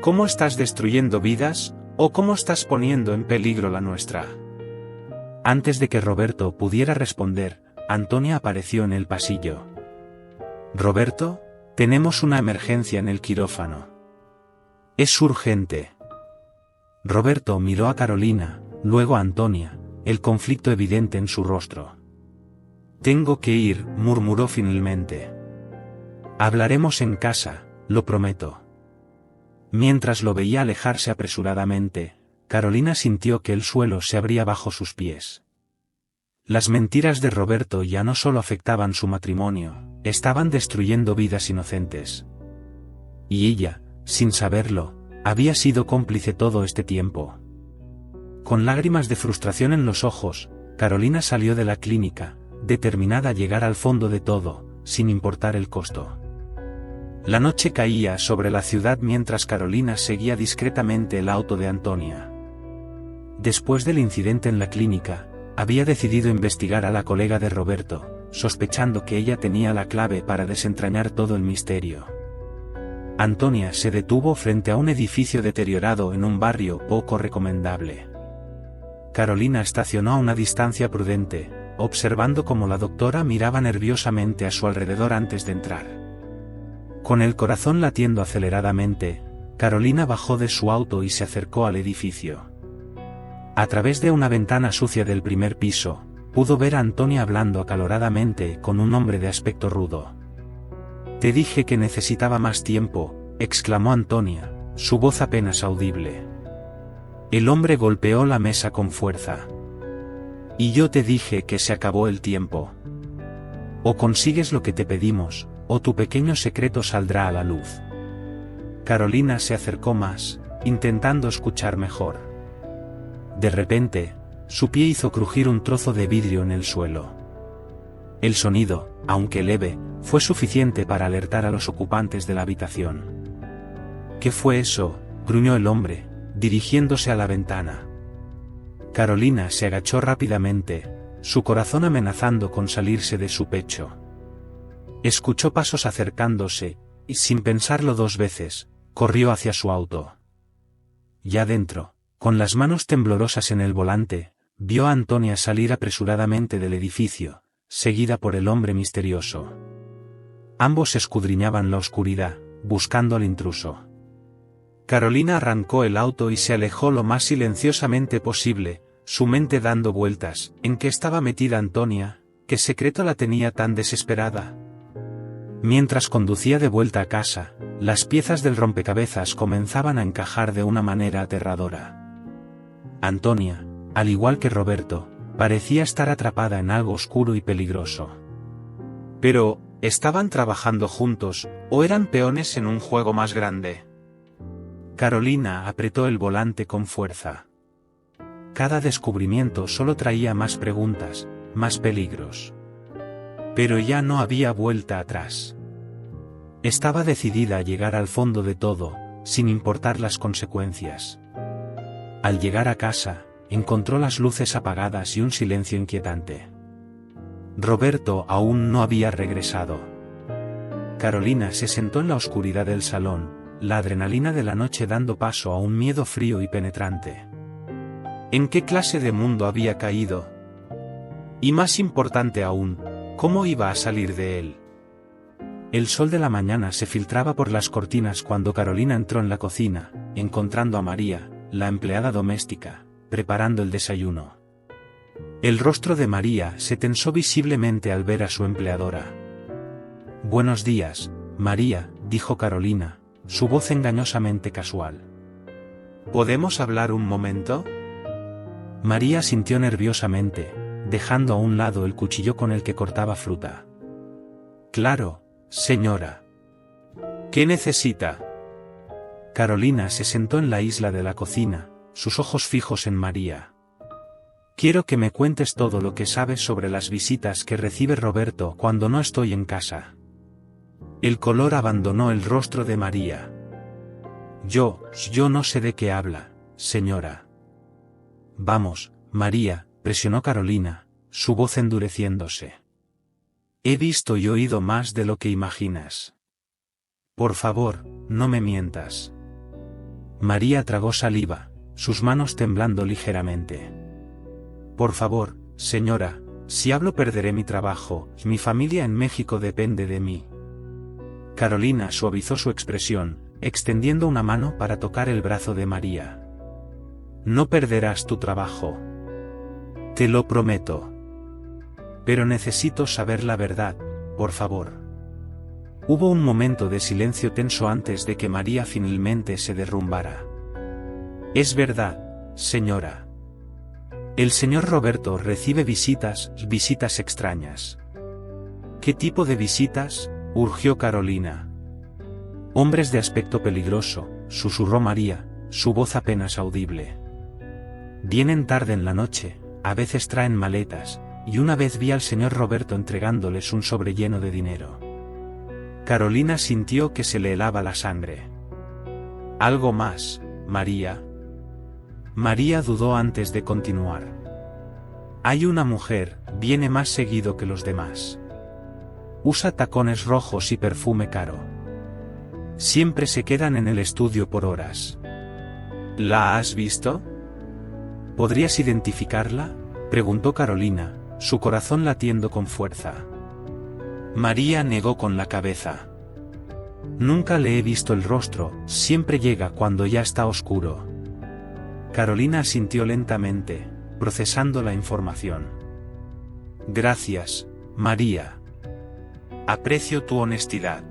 «¿Cómo estás destruyendo vidas, o cómo estás poniendo en peligro la nuestra?». Antes de que Roberto pudiera responder, Antonia apareció en el pasillo. «Roberto, tenemos una emergencia en el quirófano. Es urgente». Roberto miró a Carolina, luego a Antonia, el conflicto evidente en su rostro. «Tengo que ir», murmuró finalmente. «Hablaremos en casa, lo prometo». Mientras lo veía alejarse apresuradamente, Carolina sintió que el suelo se abría bajo sus pies. Las mentiras de Roberto ya no solo afectaban su matrimonio, estaban destruyendo vidas inocentes. Y ella, sin saberlo, había sido cómplice todo este tiempo. Con lágrimas de frustración en los ojos, Carolina salió de la clínica, determinada a llegar al fondo de todo, sin importar el costo. La noche caía sobre la ciudad mientras Carolina seguía discretamente el auto de Antonia. Después del incidente en la clínica, había decidido investigar a la colega de Roberto, sospechando que ella tenía la clave para desentrañar todo el misterio. Antonia se detuvo frente a un edificio deteriorado en un barrio poco recomendable. Carolina estacionó a una distancia prudente, observando cómo la doctora miraba nerviosamente a su alrededor antes de entrar. Con el corazón latiendo aceleradamente, Carolina bajó de su auto y se acercó al edificio. A través de una ventana sucia del primer piso, pudo ver a Antonia hablando acaloradamente con un hombre de aspecto rudo. «Te dije que necesitaba más tiempo», exclamó Antonia, su voz apenas audible. El hombre golpeó la mesa con fuerza. «Y yo te dije que se acabó el tiempo. O consigues lo que te pedimos, o tu pequeño secreto saldrá a la luz». Carolina se acercó más, intentando escuchar mejor. De repente, su pie hizo crujir un trozo de vidrio en el suelo. El sonido, aunque leve, fue suficiente para alertar a los ocupantes de la habitación. ¿Qué fue eso?, gruñó el hombre, dirigiéndose a la ventana. Carolina se agachó rápidamente, su corazón amenazando con salirse de su pecho. Escuchó pasos acercándose, y sin pensarlo dos veces, corrió hacia su auto. Ya dentro, con las manos temblorosas en el volante, vio a Antonia salir apresuradamente del edificio, seguida por el hombre misterioso. Ambos escudriñaban la oscuridad, buscando al intruso. Carolina arrancó el auto y se alejó lo más silenciosamente posible, su mente dando vueltas. ¿En qué estaba metida Antonia? ¿Qué secreto la tenía tan desesperada? Mientras conducía de vuelta a casa, las piezas del rompecabezas comenzaban a encajar de una manera aterradora. Antonia, al igual que Roberto, parecía estar atrapada en algo oscuro y peligroso. Pero, ¿estaban trabajando juntos, o eran peones en un juego más grande? Carolina apretó el volante con fuerza. Cada descubrimiento solo traía más preguntas, más peligros. Pero ya no había vuelta atrás. Estaba decidida a llegar al fondo de todo, sin importar las consecuencias. Al llegar a casa, encontró las luces apagadas y un silencio inquietante. Roberto aún no había regresado. Carolina se sentó en la oscuridad del salón, la adrenalina de la noche dando paso a un miedo frío y penetrante. ¿En qué clase de mundo había caído? Y más importante aún, ¿cómo iba a salir de él? El sol de la mañana se filtraba por las cortinas cuando Carolina entró en la cocina, encontrando a María, la empleada doméstica, preparando el desayuno. El rostro de María se tensó visiblemente al ver a su empleadora. «Buenos días, María», dijo Carolina, su voz engañosamente casual. «¿Podemos hablar un momento?» María sintió nerviosamente, dejando a un lado el cuchillo con el que cortaba fruta. «Claro, señora. ¿Qué necesita?» Carolina se sentó en la isla de la cocina, sus ojos fijos en María. «Quiero que me cuentes todo lo que sabes sobre las visitas que recibe Roberto cuando no estoy en casa». El color abandonó el rostro de María. Yo no sé de qué habla, señora». «Vamos, María», presionó Carolina, su voz endureciéndose. «He visto y oído más de lo que imaginas. Por favor, no me mientas». María tragó saliva, sus manos temblando ligeramente. «Por favor, señora, si hablo perderé mi trabajo, mi familia en México depende de mí». Carolina suavizó su expresión, extendiendo una mano para tocar el brazo de María. «No perderás tu trabajo. Te lo prometo. Pero necesito saber la verdad, por favor». Hubo un momento de silencio tenso antes de que María finalmente se derrumbara. «Es verdad, señora. El señor Roberto recibe visitas extrañas». «¿Qué tipo de visitas?», urgió Carolina. «Hombres de aspecto peligroso», susurró María, su voz apenas audible. «Vienen tarde en la noche, a veces traen maletas, y una vez vi al señor Roberto entregándoles un sobre lleno de dinero». Carolina sintió que se le helaba la sangre. «¿Algo más, María?». María dudó antes de continuar. «Hay una mujer, viene más seguido que los demás. Usa tacones rojos y perfume caro. Siempre se quedan en el estudio por horas». «¿La has visto?». «¿Podrías identificarla?», preguntó Carolina, su corazón latiendo con fuerza. María negó con la cabeza. «Nunca le he visto el rostro, siempre llega cuando ya está oscuro». Carolina asintió lentamente, procesando la información. «Gracias, María. Aprecio tu honestidad».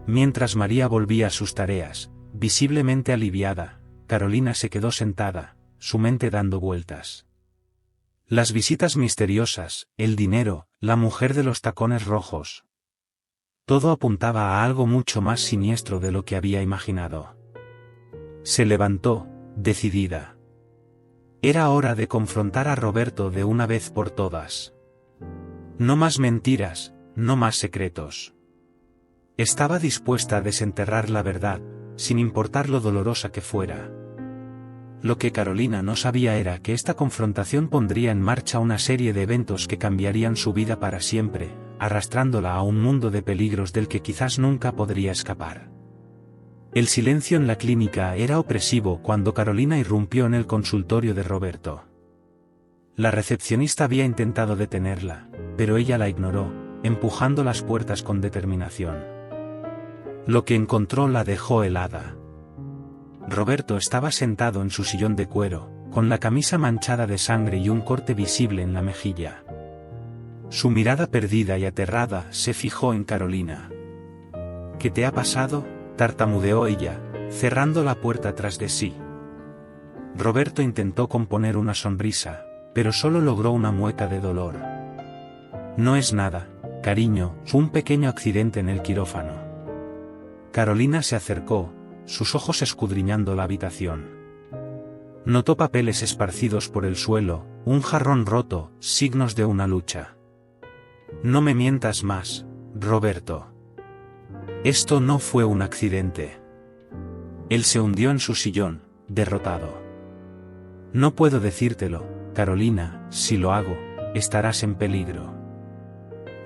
Mientras María volvía a sus tareas, visiblemente aliviada, Carolina se quedó sentada, su mente dando vueltas. Las visitas misteriosas, el dinero, la mujer de los tacones rojos. Todo apuntaba a algo mucho más siniestro de lo que había imaginado. Se levantó, decidida. Era hora de confrontar a Roberto de una vez por todas. No más mentiras, no más secretos. Estaba dispuesta a desenterrar la verdad, sin importar lo dolorosa que fuera. Lo que Carolina no sabía era que esta confrontación pondría en marcha una serie de eventos que cambiarían su vida para siempre, arrastrándola a un mundo de peligros del que quizás nunca podría escapar. El silencio en la clínica era opresivo cuando Carolina irrumpió en el consultorio de Roberto. La recepcionista había intentado detenerla, pero ella la ignoró, empujando las puertas con determinación. Lo que encontró la dejó helada. Roberto estaba sentado en su sillón de cuero, con la camisa manchada de sangre y un corte visible en la mejilla. Su mirada perdida y aterrada se fijó en Carolina. ¿Qué te ha pasado?, tartamudeó ella, cerrando la puerta tras de sí. Roberto intentó componer una sonrisa, pero solo logró una mueca de dolor. No es nada, cariño, fue un pequeño accidente en el quirófano. Carolina se acercó, sus ojos escudriñando la habitación. Notó papeles esparcidos por el suelo, un jarrón roto, signos de una lucha. No me mientas más, Roberto. Esto no fue un accidente. Él se hundió en su sillón, derrotado. No puedo decírtelo, Carolina, si lo hago, estarás en peligro.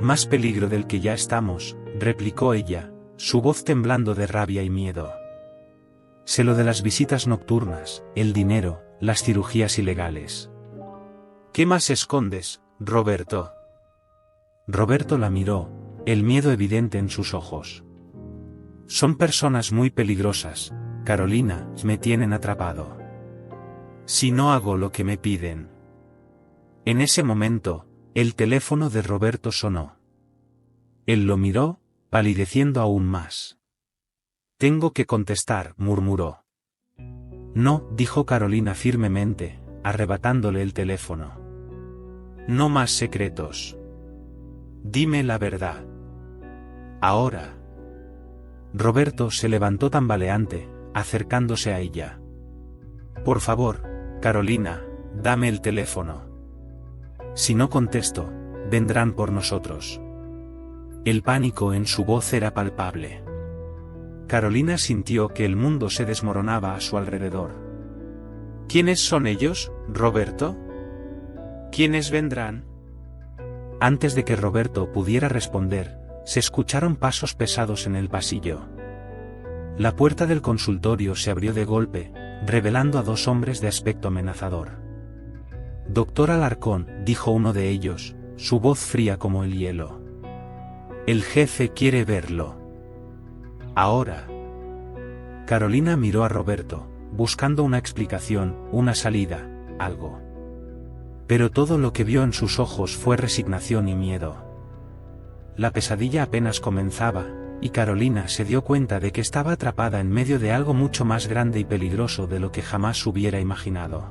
Más peligro del que ya estamos, replicó ella, su voz temblando de rabia y miedo. Sé lo de las visitas nocturnas, el dinero, las cirugías ilegales. ¿Qué más escondes, Roberto? Roberto la miró, el miedo evidente en sus ojos. Son personas muy peligrosas, Carolina, me tienen atrapado. Si no hago lo que me piden. En ese momento, el teléfono de Roberto sonó. Él lo miró, palideciendo aún más. Tengo que contestar, murmuró. No, dijo Carolina firmemente, arrebatándole el teléfono. No más secretos. Dime la verdad. Ahora. Roberto se levantó tambaleante, acercándose a ella. Por favor, Carolina, dame el teléfono. Si no contesto, vendrán por nosotros. El pánico en su voz era palpable. Carolina sintió que el mundo se desmoronaba a su alrededor. ¿Quiénes son ellos, Roberto? ¿Quiénes vendrán? Antes de que Roberto pudiera responder, se escucharon pasos pesados en el pasillo. La puerta del consultorio se abrió de golpe, revelando a dos hombres de aspecto amenazador. Doctor Alarcón, dijo uno de ellos, su voz fría como el hielo. El jefe quiere verlo. Ahora. Carolina miró a Roberto, buscando una explicación, una salida, algo. Pero todo lo que vio en sus ojos fue resignación y miedo. La pesadilla apenas comenzaba, y Carolina se dio cuenta de que estaba atrapada en medio de algo mucho más grande y peligroso de lo que jamás hubiera imaginado.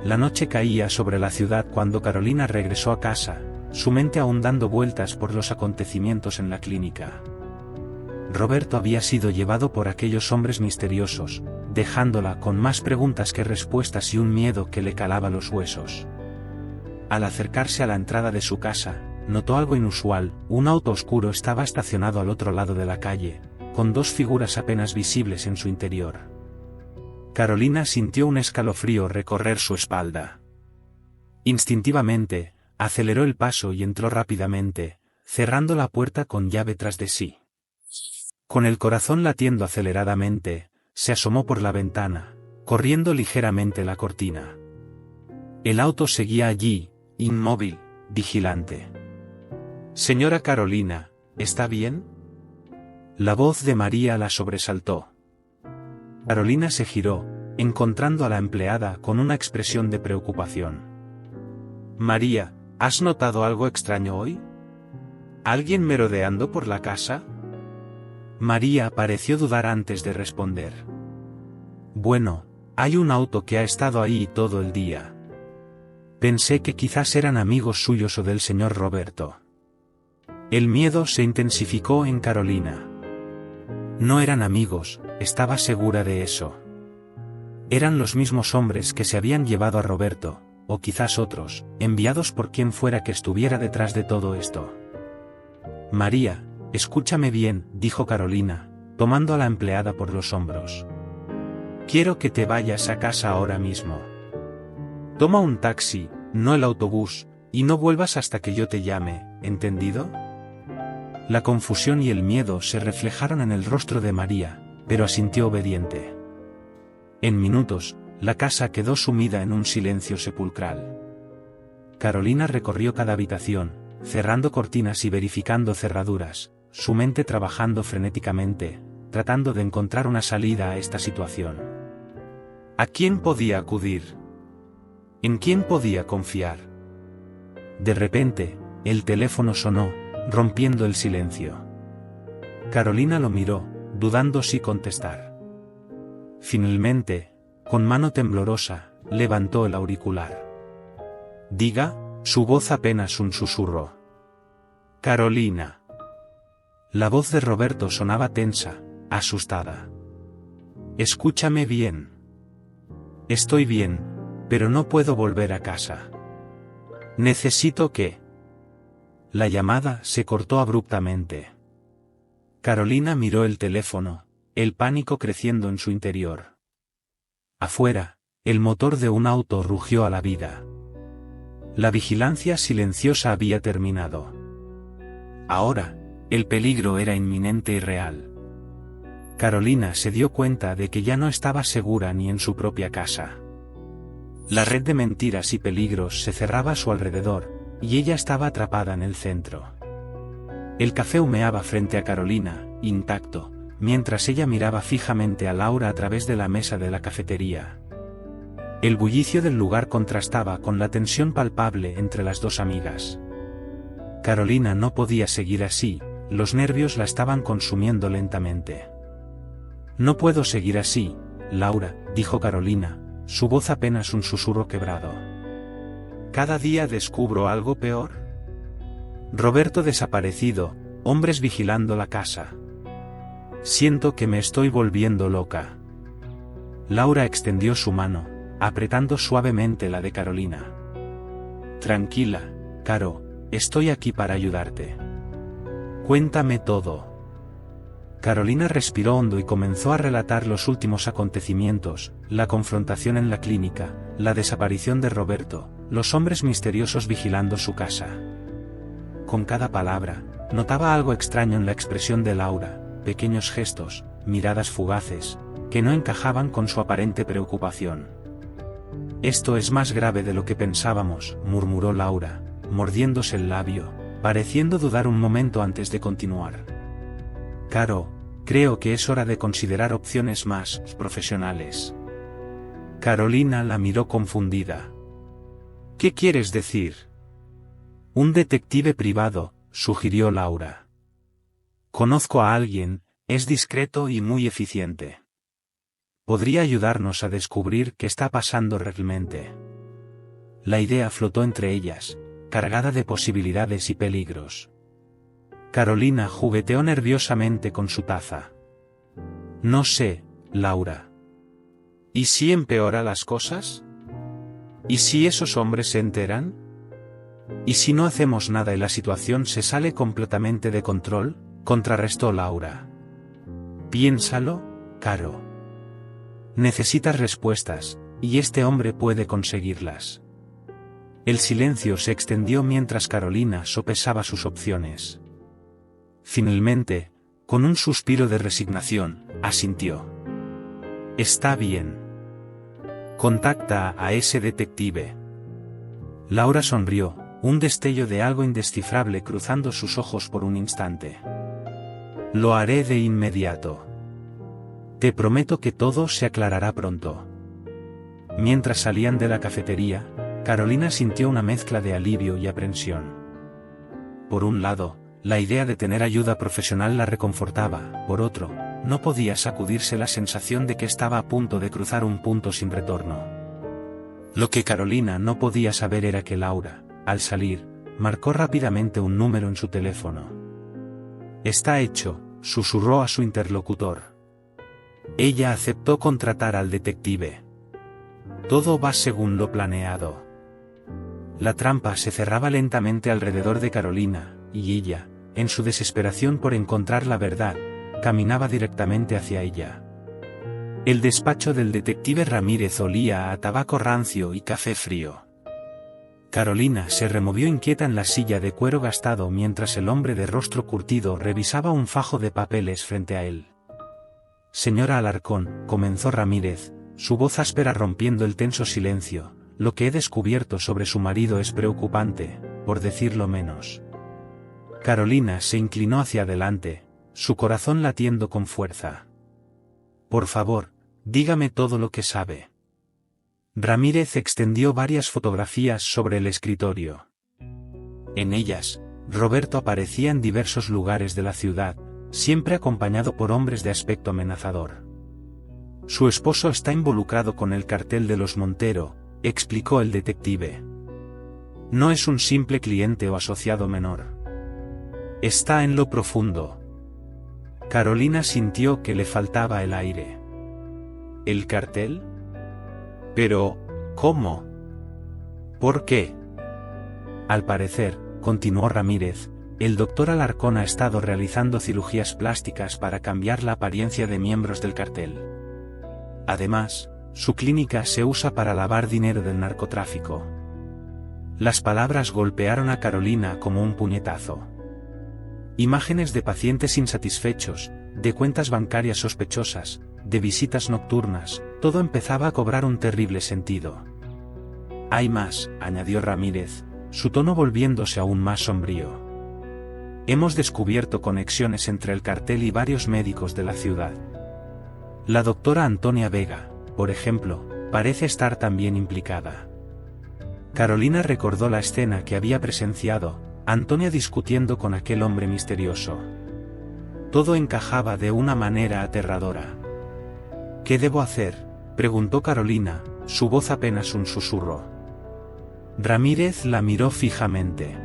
La noche caía sobre la ciudad cuando Carolina regresó a casa, su mente aún dando vueltas por los acontecimientos en la clínica. Roberto había sido llevado por aquellos hombres misteriosos, dejándola con más preguntas que respuestas y un miedo que le calaba los huesos. Al acercarse a la entrada de su casa, notó algo inusual, un auto oscuro estaba estacionado al otro lado de la calle, con dos figuras apenas visibles en su interior. Carolina sintió un escalofrío recorrer su espalda. Instintivamente, aceleró el paso y entró rápidamente, cerrando la puerta con llave tras de sí. Con el corazón latiendo aceleradamente, se asomó por la ventana, corriendo ligeramente la cortina. El auto seguía allí, inmóvil, vigilante. Señora Carolina, ¿está bien? La voz de María la sobresaltó. Carolina se giró, encontrando a la empleada con una expresión de preocupación. María, ¿has notado algo extraño hoy? ¿Alguien merodeando por la casa? María pareció dudar antes de responder. Bueno, hay un auto que ha estado ahí todo el día. Pensé que quizás eran amigos suyos o del señor Roberto. El miedo se intensificó en Carolina. No eran amigos, estaba segura de eso. Eran los mismos hombres que se habían llevado a Roberto, o quizás otros, enviados por quien fuera que estuviera detrás de todo esto. María, escúchame bien, dijo Carolina, tomando a la empleada por los hombros. Quiero que te vayas a casa ahora mismo. Toma un taxi, no el autobús, y no vuelvas hasta que yo te llame, ¿entendido? La confusión y el miedo se reflejaron en el rostro de María, pero asintió obediente. En minutos, la casa quedó sumida en un silencio sepulcral. Carolina recorrió cada habitación, cerrando cortinas y verificando cerraduras, su mente trabajando frenéticamente, tratando de encontrar una salida a esta situación. ¿A quién podía acudir? ¿En quién podía confiar? De repente, el teléfono sonó, rompiendo el silencio. Carolina lo miró, dudando si contestar. Finalmente, con mano temblorosa, levantó el auricular. Diga, su voz apenas un susurro. Carolina. La voz de Roberto sonaba tensa, asustada. Escúchame bien. Estoy bien, pero no puedo volver a casa. Necesito que... La llamada se cortó abruptamente. Carolina miró el teléfono, el pánico creciendo en su interior. Afuera, el motor de un auto rugió a la vida. La vigilancia silenciosa había terminado. Ahora, el peligro era inminente y real. Carolina se dio cuenta de que ya no estaba segura ni en su propia casa. La red de mentiras y peligros se cerraba a su alrededor, y ella estaba atrapada en el centro. El café humeaba frente a Carolina, intacto, mientras ella miraba fijamente a Laura a través de la mesa de la cafetería. El bullicio del lugar contrastaba con la tensión palpable entre las dos amigas. Carolina no podía seguir así, los nervios la estaban consumiendo lentamente. No puedo seguir así, Laura, dijo Carolina, su voz apenas un susurro quebrado. ¿Cada día descubro algo peor? Roberto desaparecido, hombres vigilando la casa. Siento que me estoy volviendo loca. Laura extendió su mano, apretando suavemente la de Carolina. Tranquila, Caro, estoy aquí para ayudarte. Cuéntame todo. Carolina respiró hondo y comenzó a relatar los últimos acontecimientos, la confrontación en la clínica, la desaparición de Roberto, los hombres misteriosos vigilando su casa. Con cada palabra, notaba algo extraño en la expresión de Laura, pequeños gestos, miradas fugaces, que no encajaban con su aparente preocupación. Esto es más grave de lo que pensábamos, murmuró Laura, mordiéndose el labio, pareciendo dudar un momento antes de continuar. Caro, creo que es hora de considerar opciones más profesionales. Carolina la miró confundida. ¿Qué quieres decir? Un detective privado, sugirió Laura. Conozco a alguien, es discreto y muy eficiente. Podría ayudarnos a descubrir qué está pasando realmente. La idea flotó entre ellas, cargada de posibilidades y peligros. Carolina jugueteó nerviosamente con su taza. No sé, Laura. ¿Y si empeora las cosas? ¿Y si esos hombres se enteran? ¿Y si no hacemos nada y la situación se sale completamente de control? Contrarrestó Laura. Piénsalo, Caro. Necesitas respuestas, y este hombre puede conseguirlas. El silencio se extendió mientras Carolina sopesaba sus opciones. Finalmente, con un suspiro de resignación, asintió. Está bien. Contacta a ese detective. Laura sonrió, un destello de algo indescifrable cruzando sus ojos por un instante. Lo haré de inmediato. Te prometo que todo se aclarará pronto. Mientras salían de la cafetería, Carolina sintió una mezcla de alivio y aprensión. Por un lado, la idea de tener ayuda profesional la reconfortaba, por otro, no podía sacudirse la sensación de que estaba a punto de cruzar un punto sin retorno. Lo que Carolina no podía saber era que Laura, al salir, marcó rápidamente un número en su teléfono. Está hecho, susurró a su interlocutor. Ella aceptó contratar al detective. Todo va según lo planeado. La trampa se cerraba lentamente alrededor de Carolina, y ella, en su desesperación por encontrar la verdad, caminaba directamente hacia ella. El despacho del detective Ramírez olía a tabaco rancio y café frío. Carolina se removió inquieta en la silla de cuero gastado mientras el hombre de rostro curtido revisaba un fajo de papeles frente a él. Señora Alarcón, comenzó Ramírez, su voz áspera rompiendo el tenso silencio, lo que he descubierto sobre su marido es preocupante, por decirlo menos. Carolina se inclinó hacia adelante, su corazón latiendo con fuerza. Por favor, dígame todo lo que sabe. Ramírez extendió varias fotografías sobre el escritorio. En ellas, Roberto aparecía en diversos lugares de la ciudad, siempre acompañado por hombres de aspecto amenazador. Su esposo está involucrado con el cartel de los Montero, explicó el detective. No es un simple cliente o asociado menor. Está en lo profundo. Carolina sintió que le faltaba el aire. ¿El cartel? Pero, ¿cómo? ¿Por qué? Al parecer, continuó Ramírez, el doctor Alarcón ha estado realizando cirugías plásticas para cambiar la apariencia de miembros del cartel. Además, su clínica se usa para lavar dinero del narcotráfico. Las palabras golpearon a Carolina como un puñetazo. Imágenes de pacientes insatisfechos, de cuentas bancarias sospechosas, de visitas nocturnas, todo empezaba a cobrar un terrible sentido. Hay más, añadió Ramírez, su tono volviéndose aún más sombrío. Hemos descubierto conexiones entre el cartel y varios médicos de la ciudad. La doctora Antonia Vega, por ejemplo, parece estar también implicada. Carolina recordó la escena que había presenciado, Antonia discutiendo con aquel hombre misterioso. Todo encajaba de una manera aterradora. ¿Qué debo hacer?, preguntó Carolina, su voz apenas un susurro. Ramírez la miró fijamente.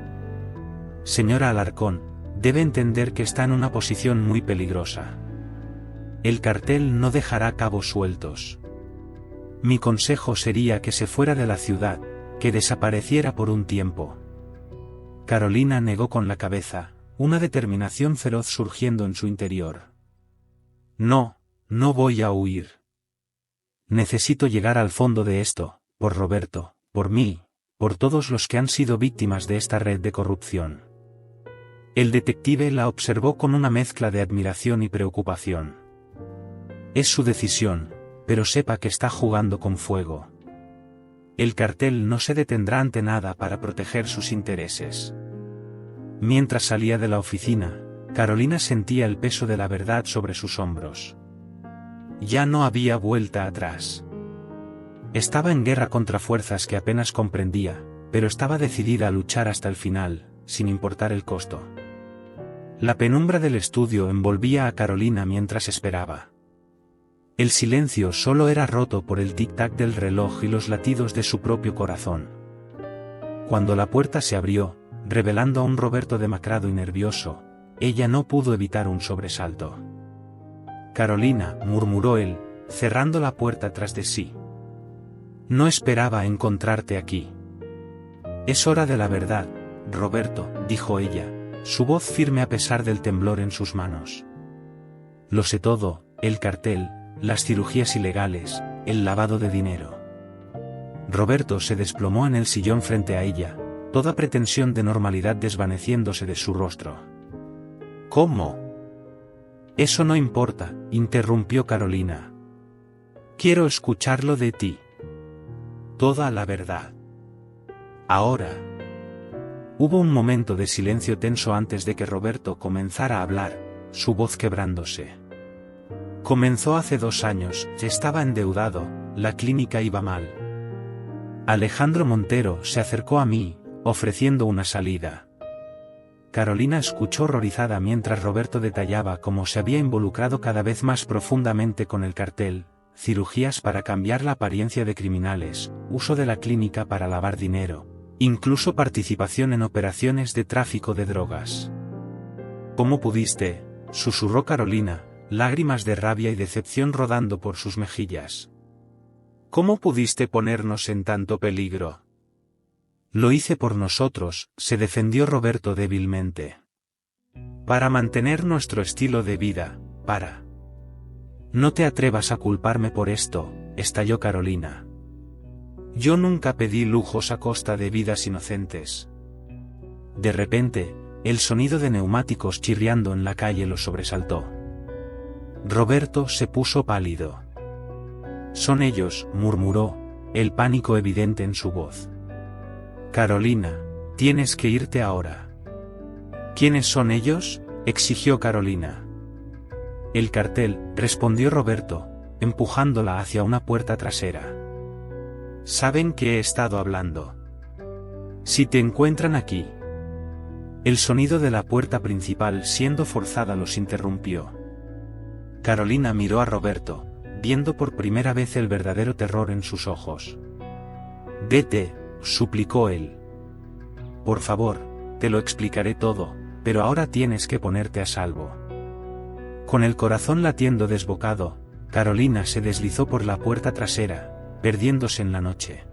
Señora Alarcón, debe entender que está en una posición muy peligrosa. El cartel no dejará cabos sueltos. Mi consejo sería que se fuera de la ciudad, que desapareciera por un tiempo. Carolina negó con la cabeza, una determinación feroz surgiendo en su interior. No, no voy a huir. Necesito llegar al fondo de esto, por Roberto, por mí, por todos los que han sido víctimas de esta red de corrupción. El detective la observó con una mezcla de admiración y preocupación. Es su decisión, pero sepa que está jugando con fuego. El cartel no se detendrá ante nada para proteger sus intereses. Mientras salía de la oficina, Carolina sentía el peso de la verdad sobre sus hombros. Ya no había vuelta atrás. Estaba en guerra contra fuerzas que apenas comprendía, pero estaba decidida a luchar hasta el final, sin importar el costo. La penumbra del estudio envolvía a Carolina mientras esperaba. El silencio solo era roto por el tic-tac del reloj y los latidos de su propio corazón. Cuando la puerta se abrió, revelando a un Roberto demacrado y nervioso, ella no pudo evitar un sobresalto. Carolina, murmuró él, cerrando la puerta tras de sí. No esperaba encontrarte aquí. Es hora de la verdad, Roberto, dijo ella, su voz firme a pesar del temblor en sus manos. Lo sé todo, el cartel, las cirugías ilegales, el lavado de dinero. Roberto se desplomó en el sillón frente a ella, toda pretensión de normalidad desvaneciéndose de su rostro. ¿Cómo? Eso no importa, interrumpió Carolina. Quiero escucharlo de ti. Toda la verdad. Ahora. Hubo un momento de silencio tenso antes de que Roberto comenzara a hablar, su voz quebrándose. Comenzó hace 2 años, estaba endeudado, la clínica iba mal. Alejandro Montero se acercó a mí, ofreciendo una salida. Carolina escuchó horrorizada mientras Roberto detallaba cómo se había involucrado cada vez más profundamente con el cartel, cirugías para cambiar la apariencia de criminales, uso de la clínica para lavar dinero, incluso participación en operaciones de tráfico de drogas. ¿Cómo pudiste?, susurró Carolina, lágrimas de rabia y decepción rodando por sus mejillas. ¿Cómo pudiste ponernos en tanto peligro? Lo hice por nosotros, se defendió Roberto débilmente. Para mantener nuestro estilo de vida, para. No te atrevas a culparme por esto, estalló Carolina. Yo nunca pedí lujos a costa de vidas inocentes. De repente, el sonido de neumáticos chirriando en la calle lo sobresaltó. Roberto se puso pálido. Son ellos, murmuró, el pánico evidente en su voz. Carolina, tienes que irte ahora. ¿Quiénes son ellos?, exigió Carolina. El cartel, respondió Roberto, empujándola hacia una puerta trasera. Saben que he estado hablando. Si te encuentran aquí. El sonido de la puerta principal siendo forzada los interrumpió. Carolina miró a Roberto, viendo por primera vez el verdadero terror en sus ojos. Vete, suplicó él. Por favor, te lo explicaré todo, pero ahora tienes que ponerte a salvo. Con el corazón latiendo desbocado, Carolina se deslizó por la puerta trasera, perdiéndose en la noche.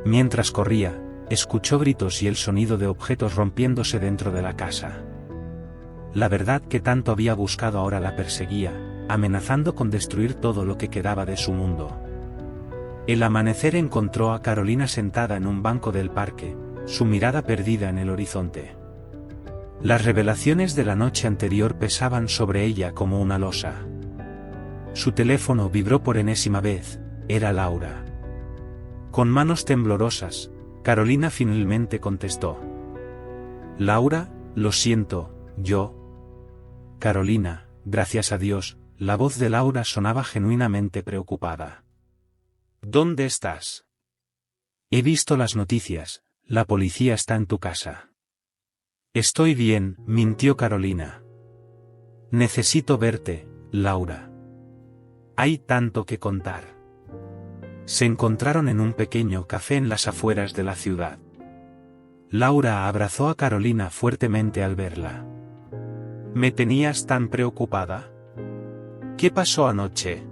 Mientras corría, escuchó gritos y el sonido de objetos rompiéndose dentro de la casa. La verdad que tanto había buscado ahora la perseguía, amenazando con destruir todo lo que quedaba de su mundo. El amanecer encontró a Carolina sentada en un banco del parque, su mirada perdida en el horizonte. Las revelaciones de la noche anterior pesaban sobre ella como una losa. Su teléfono vibró por enésima vez, era Laura. Con manos temblorosas, Carolina finalmente contestó. Laura, lo siento, yo. Carolina, gracias a Dios, la voz de Laura sonaba genuinamente preocupada. ¿Dónde estás? He visto las noticias, la policía está en tu casa. Estoy bien, mintió Carolina. Necesito verte, Laura. Hay tanto que contar. Se encontraron en un pequeño café en las afueras de la ciudad. Laura abrazó a Carolina fuertemente al verla. ¿Me tenías tan preocupada? ¿Qué pasó anoche?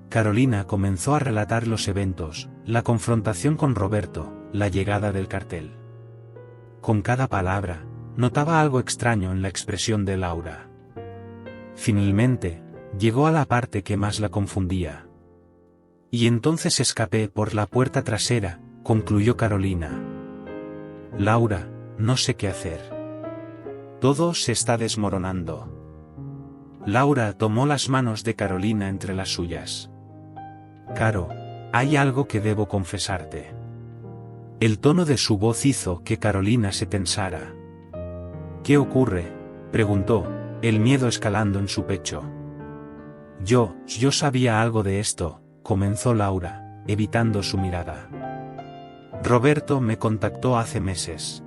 Carolina comenzó a relatar los eventos, la confrontación con Roberto, la llegada del cartel. Con cada palabra, notaba algo extraño en la expresión de Laura. Finalmente, llegó a la parte que más la confundía. Y entonces escapé por la puerta trasera, concluyó Carolina. Laura, no sé qué hacer. Todo se está desmoronando. Laura tomó las manos de Carolina entre las suyas. Caro, hay algo que debo confesarte. El tono de su voz hizo que Carolina se tensara. ¿Qué ocurre?, preguntó, el miedo escalando en su pecho. Yo sabía algo de esto, comenzó Laura, evitando su mirada. Roberto me contactó hace meses.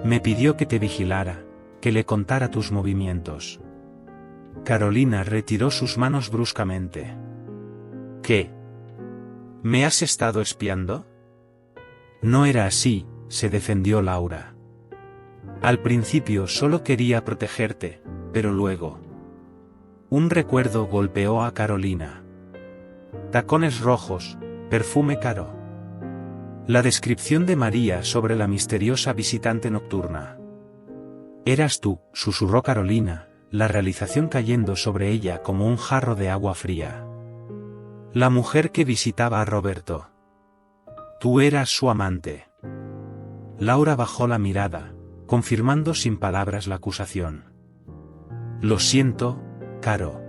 Me pidió que te vigilara, que le contara tus movimientos. Carolina retiró sus manos bruscamente. ¿Qué? ¿Me has estado espiando? No era así, se defendió Laura. Al principio solo quería protegerte, pero luego. Un recuerdo golpeó a Carolina. Tacones rojos, perfume caro. La descripción de María sobre la misteriosa visitante nocturna. Eras tú, susurró Carolina, la realización cayendo sobre ella como un jarro de agua fría. La mujer que visitaba a Roberto. Tú eras su amante. Laura bajó la mirada, confirmando sin palabras la acusación. Lo siento, Caro.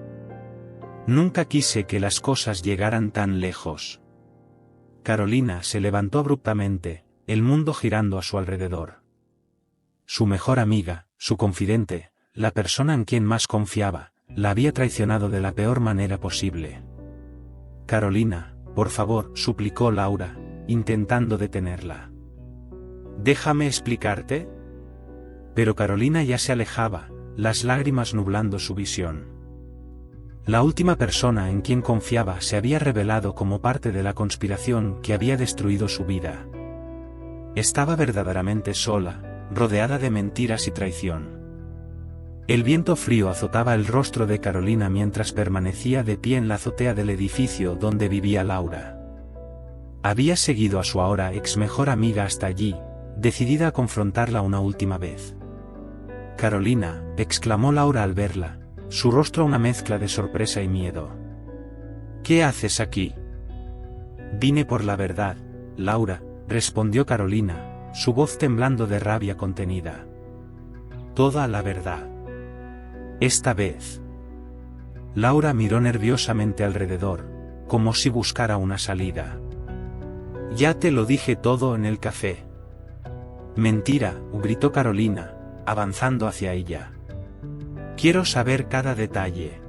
Nunca quise que las cosas llegaran tan lejos. Carolina se levantó abruptamente, el mundo girando a su alrededor. Su mejor amiga, su confidente, la persona en quien más confiaba, la había traicionado de la peor manera posible. Carolina, por favor, suplicó Laura, intentando detenerla. Déjame explicarte. Pero Carolina ya se alejaba, las lágrimas nublando su visión. La última persona en quien confiaba se había revelado como parte de la conspiración que había destruido su vida. Estaba verdaderamente sola, rodeada de mentiras y traición. El viento frío azotaba el rostro de Carolina mientras permanecía de pie en la azotea del edificio donde vivía Laura. Había seguido a su ahora ex mejor amiga hasta allí, decidida a confrontarla una última vez. «Carolina», exclamó Laura al verla, su rostro una mezcla de sorpresa y miedo. «¿Qué haces aquí?» «Vine por la verdad, Laura», respondió Carolina, su voz temblando de rabia contenida. «Toda la verdad. Esta vez». Laura miró nerviosamente alrededor, como si buscara una salida. «Ya te lo dije todo en el café». «Mentira», gritó Carolina, avanzando hacia ella. «Quiero saber cada detalle.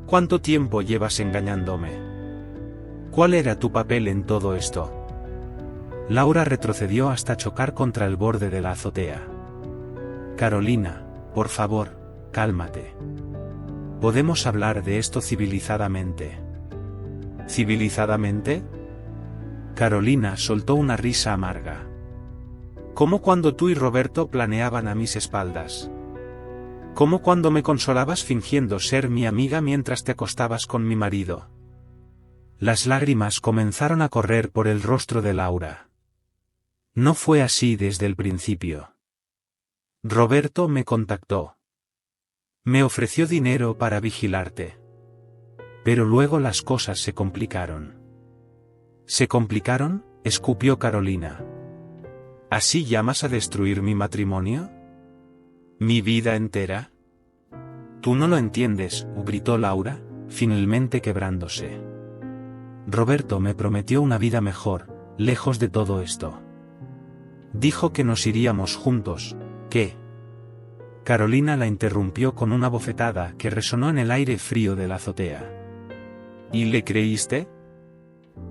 ¿Cuánto tiempo llevas engañándome? ¿Cuál era tu papel en todo esto?» Laura retrocedió hasta chocar contra el borde de la azotea. «Carolina, por favor, cálmate. Podemos hablar de esto civilizadamente». ¿Civilizadamente? Carolina soltó una risa amarga. «Como cuando tú y Roberto planeaban a mis espaldas. Como cuando me consolabas fingiendo ser mi amiga mientras te acostabas con mi marido». Las lágrimas comenzaron a correr por el rostro de Laura. «No fue así desde el principio. Roberto me contactó. Me ofreció dinero para vigilarte. Pero luego las cosas se complicaron». «¿Se complicaron?», escupió Carolina. ¿Así llamas a destruir mi matrimonio? ¿Mi vida entera?» «Tú no lo entiendes», gritó Laura, finalmente quebrándose. «Roberto me prometió una vida mejor, lejos de todo esto. Dijo que nos iríamos juntos, ¿qué?». Carolina la interrumpió con una bofetada que resonó en el aire frío de la azotea. «¿Y le creíste?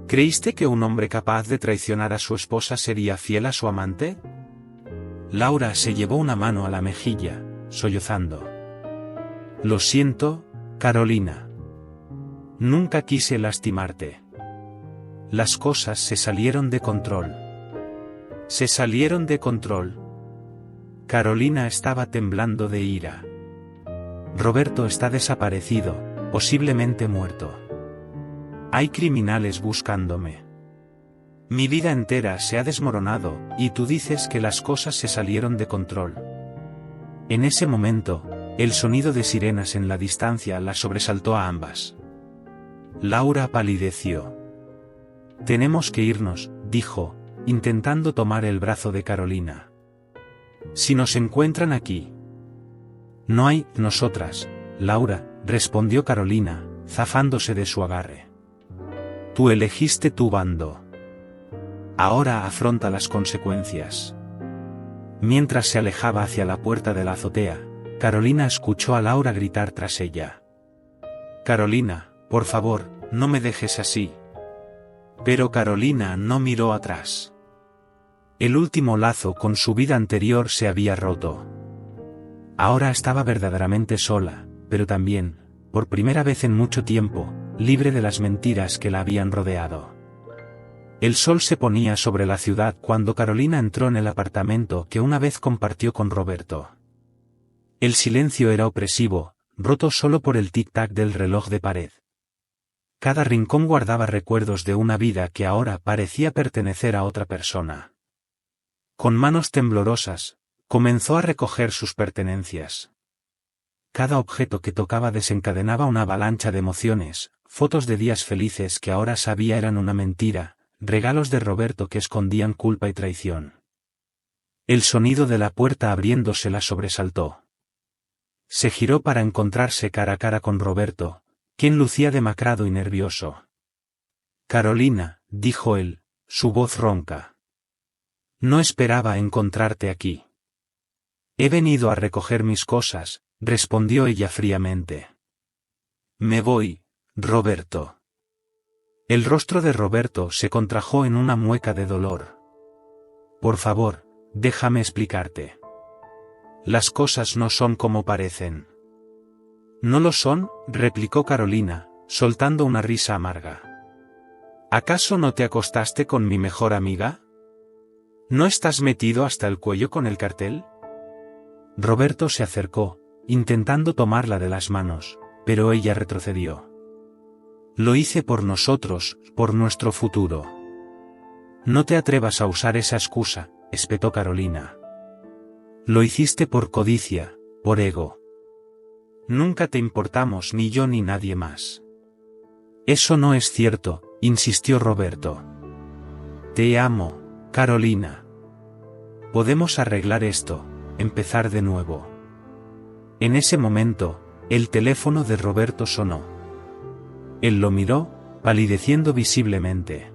¿Creíste que un hombre capaz de traicionar a su esposa sería fiel a su amante?». Laura se llevó una mano a la mejilla, sollozando. «Lo siento, Carolina. Nunca quise lastimarte. Las cosas se salieron de control». «¿Se salieron de control?». Carolina estaba temblando de ira. «Roberto está desaparecido, posiblemente muerto. Hay criminales buscándome. Mi vida entera se ha desmoronado, y tú dices que las cosas se salieron de control». En ese momento, el sonido de sirenas en la distancia la sobresaltó a ambas. Laura palideció. «Tenemos que irnos», dijo, intentando tomar el brazo de Carolina. «Si nos encuentran aquí». «No hay nosotras, Laura», respondió Carolina, zafándose de su agarre. «Tú elegiste tu bando. Ahora afronta las consecuencias». Mientras se alejaba hacia la puerta de la azotea, Carolina escuchó a Laura gritar tras ella. «Carolina, por favor, no me dejes así». Pero Carolina no miró atrás. El último lazo con su vida anterior se había roto. Ahora estaba verdaderamente sola, pero también, por primera vez en mucho tiempo, libre de las mentiras que la habían rodeado. El sol se ponía sobre la ciudad cuando Carolina entró en el apartamento que una vez compartió con Roberto. El silencio era opresivo, roto solo por el tic-tac del reloj de pared. Cada rincón guardaba recuerdos de una vida que ahora parecía pertenecer a otra persona. Con manos temblorosas, comenzó a recoger sus pertenencias. Cada objeto que tocaba desencadenaba una avalancha de emociones, fotos de días felices que ahora sabía eran una mentira, regalos de Roberto que escondían culpa y traición. El sonido de la puerta abriéndose la sobresaltó. Se giró para encontrarse cara a cara con Roberto, quien lucía demacrado y nervioso. «Carolina», dijo él, su voz ronca. «No esperaba encontrarte aquí». «He venido a recoger mis cosas», respondió ella fríamente. «Me voy, Roberto». El rostro de Roberto se contrajo en una mueca de dolor. «Por favor, déjame explicarte. Las cosas no son como parecen». «¿No lo son?», replicó Carolina, soltando una risa amarga. «¿Acaso no te acostaste con mi mejor amiga? ¿No estás metido hasta el cuello con el cartel?». Roberto se acercó, intentando tomarla de las manos, pero ella retrocedió. Lo hice por nosotros, por nuestro futuro. No te atrevas a usar esa excusa, espetó Carolina. Lo hiciste por codicia, por ego. Nunca te importamos ni yo ni nadie más. Eso no es cierto, insistió Roberto. Te amo, Carolina. Podemos arreglar esto, empezar de nuevo. En ese momento, el teléfono de Roberto sonó. Él lo miró, palideciendo visiblemente.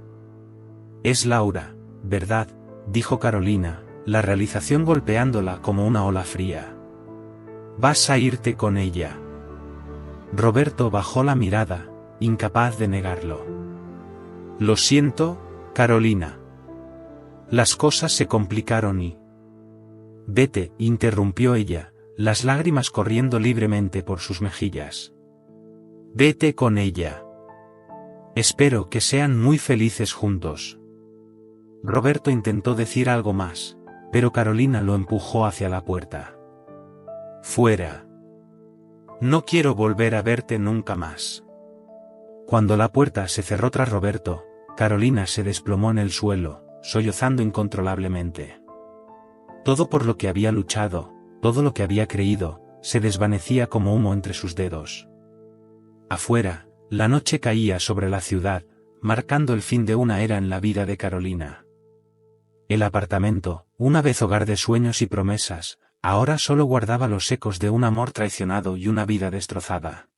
Es Laura, ¿verdad?, dijo Carolina, la realización golpeándola como una ola fría. ¿Vas a irte con ella? Roberto bajó la mirada, incapaz de negarlo. Lo siento, Carolina. Las cosas se complicaron y... Vete, interrumpió ella, las lágrimas corriendo libremente por sus mejillas. Vete con ella. Espero que sean muy felices juntos. Roberto intentó decir algo más, pero Carolina lo empujó hacia la puerta. Fuera. No quiero volver a verte nunca más. Cuando la puerta se cerró tras Roberto, Carolina se desplomó en el suelo, sollozando incontrolablemente. Todo por lo que había luchado, todo lo que había creído, se desvanecía como humo entre sus dedos. Afuera, la noche caía sobre la ciudad, marcando el fin de una era en la vida de Carolina. El apartamento, una vez hogar de sueños y promesas, ahora solo guardaba los ecos de un amor traicionado y una vida destrozada.